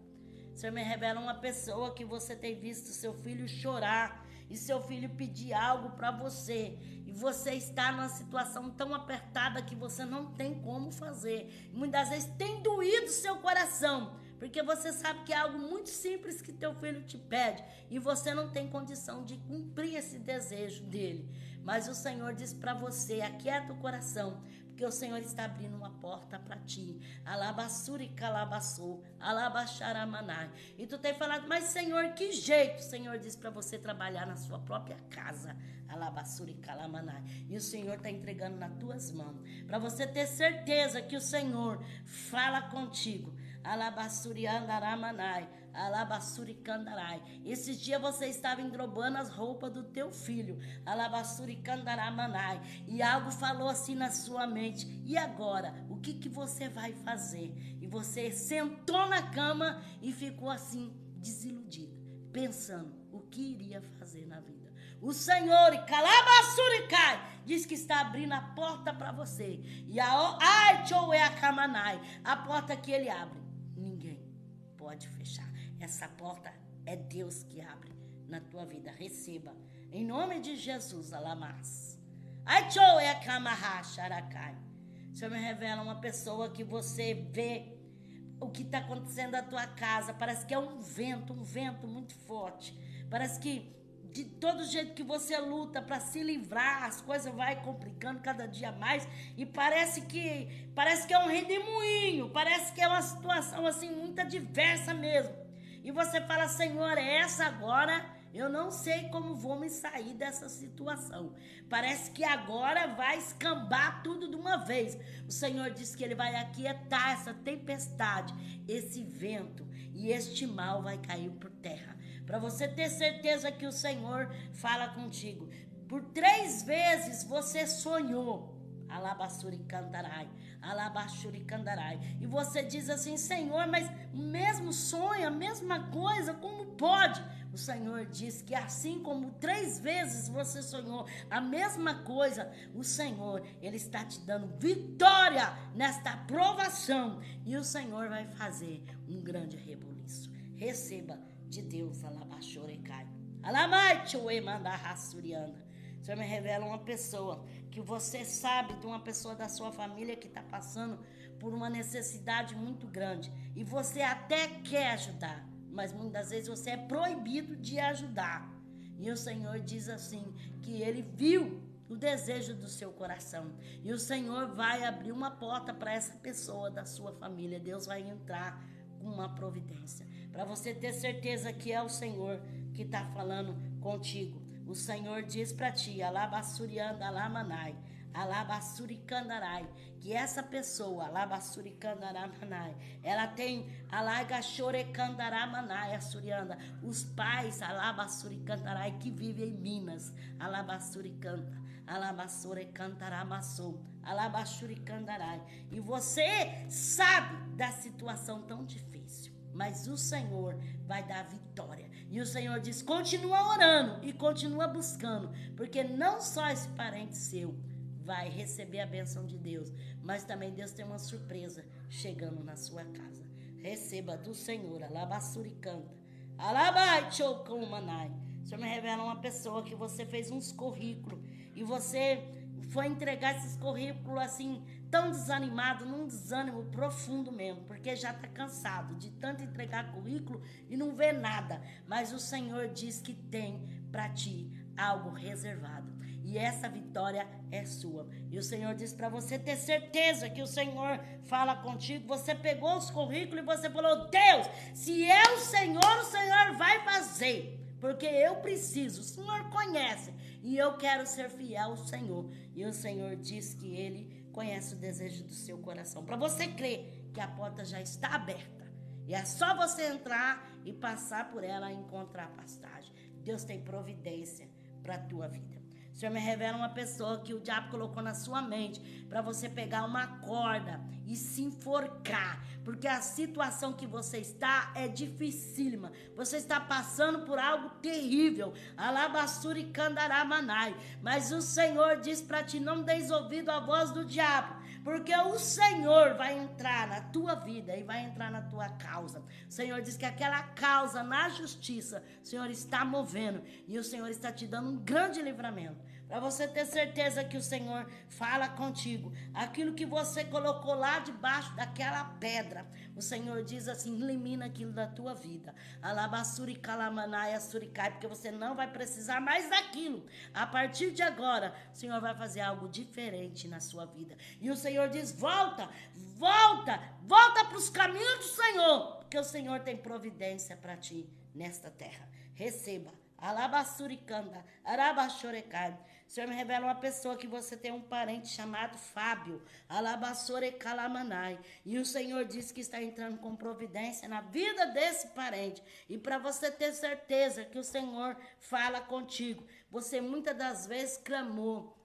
O Senhor me revela uma pessoa que você tem visto seu filho chorar e seu filho pedir algo para você e você está numa situação tão apertada que você não tem como fazer. Muitas vezes tem doído seu coração, porque você sabe que é algo muito simples que teu filho te pede e você não tem condição de cumprir esse desejo dele. Mas o Senhor diz para você, aquieta o coração, porque o Senhor está abrindo uma porta para ti. Alabassuri calabassou, alabaxaramanai. E tu tem falado, mas Senhor, que jeito? O Senhor diz para você trabalhar na sua própria casa. Alabassuri calamanai. E o Senhor está entregando nas tuas mãos. Para você ter certeza que o Senhor fala contigo. Alabassuri andaramanai. Alabassuri candarai. Esses dias você estava endrobando as roupas do teu filho. Alabassuri candaramanai. E algo falou assim na sua mente. E agora? O que você vai fazer? E você sentou na cama e ficou assim, desiludida, pensando o que iria fazer na vida. O Senhor, diz que está abrindo a porta para você. E a porta que Ele abre, ninguém pode fechar. Essa porta é Deus que abre na tua vida. Receba. Em nome de Jesus, alamas. O Senhor me revela uma pessoa que você vê o que está acontecendo na tua casa. Parece que é um vento muito forte. Parece que de todo jeito que você luta para se livrar, as coisas vai complicando cada dia mais. E parece que é um redemoinho. Parece que é uma situação assim muito adversa mesmo. E você fala, Senhor, é essa agora? Eu não sei como vou me sair dessa situação. Parece que agora vai escambar tudo de uma vez. O Senhor diz que Ele vai aquietar essa tempestade, esse vento, e este mal vai cair por terra. Para você ter certeza que o Senhor fala contigo. Por 3 vezes você sonhou. Alabassuri cantarai, alabaxuri candarai. E você diz assim, Senhor, mas o mesmo sonho, a mesma coisa, como pode? O Senhor diz que assim como 3 vezes você sonhou a mesma coisa, o Senhor, Ele está te dando vitória nesta provação. E o Senhor vai fazer um grande rebuliço. Receba de Deus, alabaxorecai. Alamai tchue mandarrassurianda. O Senhor me revela uma pessoa que você sabe de uma pessoa da sua família que está passando por uma necessidade muito grande. E você até quer ajudar, mas muitas vezes você é proibido de ajudar. E o Senhor diz assim, que Ele viu o desejo do seu coração. E o Senhor vai abrir uma porta para essa pessoa da sua família. Deus vai entrar com uma providência. Para você ter certeza que é o Senhor que está falando contigo. O Senhor diz para ti, alabassurianda alamanai, Alabassuricandarai, que essa pessoa, alabassuricandaramanaia, ela tem alagachorecandaramanaia, surianda, os pais, alabassuricandarai, que vivem em Minas, alabassuricanta, alabassurecantaramassou, alabassuricandarai, e você sabe da situação tão difícil, mas o Senhor vai dar vitória. E o Senhor diz, continua orando e continua buscando, porque não só esse parente seu vai receber a bênção de Deus, mas também Deus tem uma surpresa chegando na sua casa. Receba do Senhor, alabassuricanta, alabaichocumanai. O Senhor me revela uma pessoa que você fez uns currículos e você foi entregar esses currículos assim, tão desanimado, num desânimo profundo mesmo, porque já está cansado de tanto entregar currículo e não vê nada. Mas o Senhor diz que tem para ti algo reservado. E essa vitória é sua. E o Senhor diz para você ter certeza que o Senhor fala contigo. Você pegou os currículos e você falou, Deus, se é o Senhor vai fazer. Porque eu preciso, o Senhor conhece. E eu quero ser fiel ao Senhor. E o Senhor diz que Ele conhece o desejo do seu coração. Para você crer que a porta já está aberta. E é só você entrar e passar por ela e encontrar pastagem. Deus tem providência para a tua vida. O Senhor me revela uma pessoa que o diabo colocou na sua mente para você pegar uma corda e se enforcar, porque a situação que você está é dificílima. Você está passando por algo terrível. Alabassuricandaramanaia. Mas o Senhor diz para ti, não deis ouvido à voz do diabo, porque o Senhor vai entrar na tua vida e vai entrar na tua causa. O Senhor diz que aquela causa na justiça, o Senhor está movendo e o Senhor está te dando um grande livramento. Para você ter certeza que o Senhor fala contigo. Aquilo que você colocou lá debaixo daquela pedra, o Senhor diz assim, elimina aquilo da tua vida. Alabassuricalamanaia suricai, porque você não vai precisar mais daquilo. A partir de agora, o Senhor vai fazer algo diferente na sua vida. E o Senhor diz, volta para os caminhos do Senhor, porque o Senhor tem providência para ti nesta terra. Receba. Alabassuricanda, arabachorecai. O Senhor me revela uma pessoa que você tem um parente chamado Fábio. Alabassorecalamanai. E o Senhor diz que está entrando com providência na vida desse parente. E para você ter certeza que o Senhor fala contigo, você muitas das vezes clamou.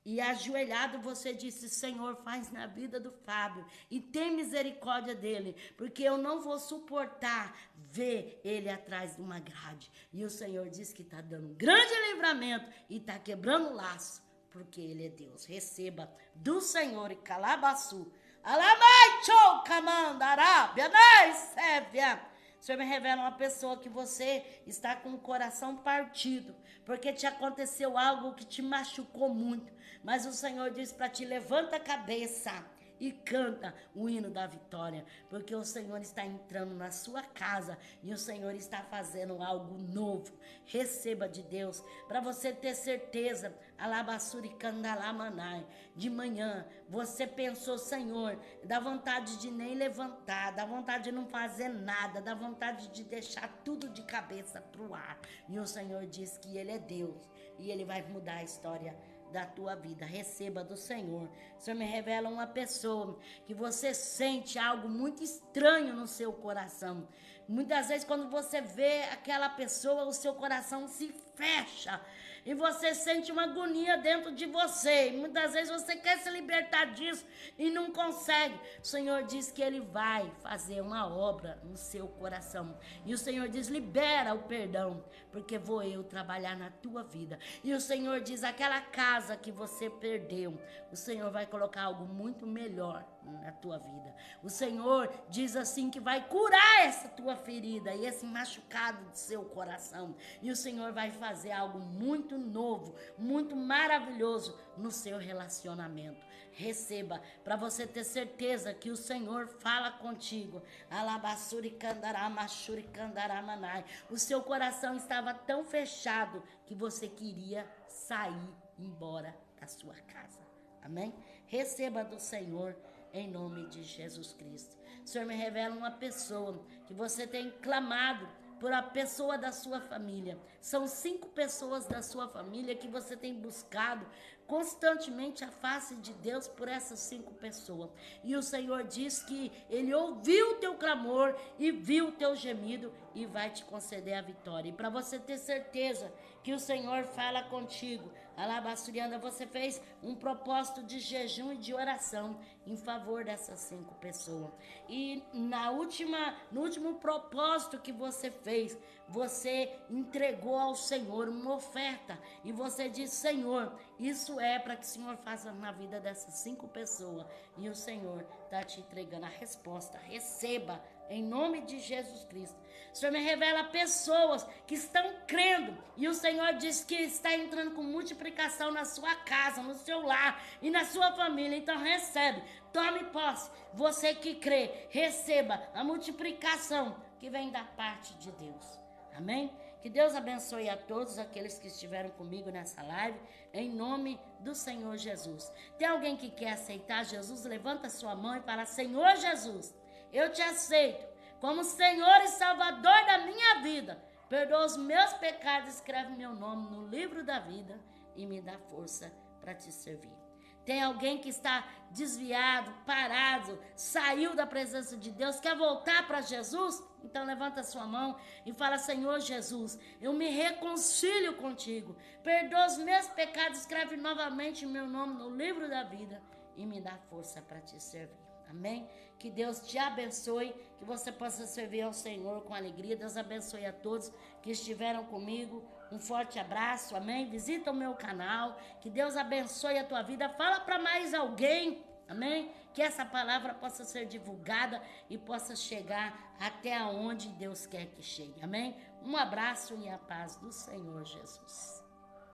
E ajoelhado você disse, Senhor, faz na vida do Fábio e tem misericórdia dele, porque eu não vou suportar ver ele atrás de uma grade. E o Senhor diz que está dando um grande livramento e está quebrando o laço, porque ele é Deus. Receba do Senhor e calabassu. Alamai chou camandarabia, naisevia. O Senhor me revela uma pessoa que você está com o coração partido, porque te aconteceu algo que te machucou muito. Mas o Senhor diz para ti, levanta a cabeça e canta o hino da vitória, porque o Senhor está entrando na sua casa e o Senhor está fazendo algo novo. Receba de Deus, para você ter certeza. Alabassuricandalamanaia. De manhã você pensou, Senhor, dá vontade de nem levantar, dá vontade de não fazer nada, dá vontade de deixar tudo de cabeça pro ar. E o Senhor diz que Ele é Deus e Ele vai mudar a história da tua vida. Receba do Senhor. O Senhor me revela uma pessoa que você sente algo muito estranho no seu coração. Muitas vezes quando você vê aquela pessoa, o seu coração se fecha e você sente uma agonia dentro de você. E muitas vezes você quer se libertar disso e não consegue. O Senhor diz que Ele vai fazer uma obra no seu coração. E o Senhor diz, libera o perdão, porque vou eu trabalhar na tua vida. E o Senhor diz, aquela casa que você perdeu, o Senhor vai colocar algo muito melhor na tua vida. O Senhor diz assim que vai curar essa tua ferida e esse machucado do seu coração. E o Senhor vai fazer algo muito novo, muito maravilhoso no seu relacionamento. Receba, para você ter certeza que o Senhor fala contigo. Alabassuricandaramachuricandaramanaia. O seu coração estava tão fechado que você queria sair embora da sua casa. Amém? Receba do Senhor em nome de Jesus Cristo. O Senhor me revela uma pessoa que você tem clamado por a pessoa da sua família. São 5 pessoas da sua família que você tem buscado constantemente a face de Deus por essas 5 pessoas. E o Senhor diz que Ele ouviu o teu clamor e viu o teu gemido e vai te conceder a vitória. E para você ter certeza que o Senhor fala contigo, Alabaçurianda, você fez um propósito de jejum e de oração em favor dessas 5 pessoas. E no último propósito que você fez, você entregou ao Senhor uma oferta. E você disse: Senhor, isso é para que o Senhor faça na vida dessas 5 pessoas. E o Senhor está te entregando a resposta. Receba em nome de Jesus Cristo. O Senhor me revela pessoas que estão crendo. E o Senhor diz que está entrando com multiplicação na sua casa, no seu lar e na sua família. Então recebe, tome posse. Você que crê, receba a multiplicação que vem da parte de Deus. Amém? Que Deus abençoe a todos aqueles que estiveram comigo nessa live, em nome do Senhor Jesus. Tem alguém que quer aceitar Jesus? Levanta sua mão e fala: Senhor Jesus, eu te aceito como Senhor e Salvador da minha vida. Perdoa os meus pecados, escreve meu nome no livro da vida e me dá força para te servir. Tem alguém que está desviado, parado, saiu da presença de Deus, quer voltar para Jesus? Então levanta sua mão e fala: Senhor Jesus, eu me reconcilio contigo. Perdoa os meus pecados, escreve novamente meu nome no livro da vida e me dá força para te servir. Amém? Que Deus te abençoe, que você possa servir ao Senhor com alegria. Deus abençoe a todos que estiveram comigo. Um forte abraço, amém? Visita o meu canal, que Deus abençoe a tua vida. Fala para mais alguém, amém? Que essa palavra possa ser divulgada e possa chegar até onde Deus quer que chegue, amém? Um abraço e a paz do Senhor Jesus.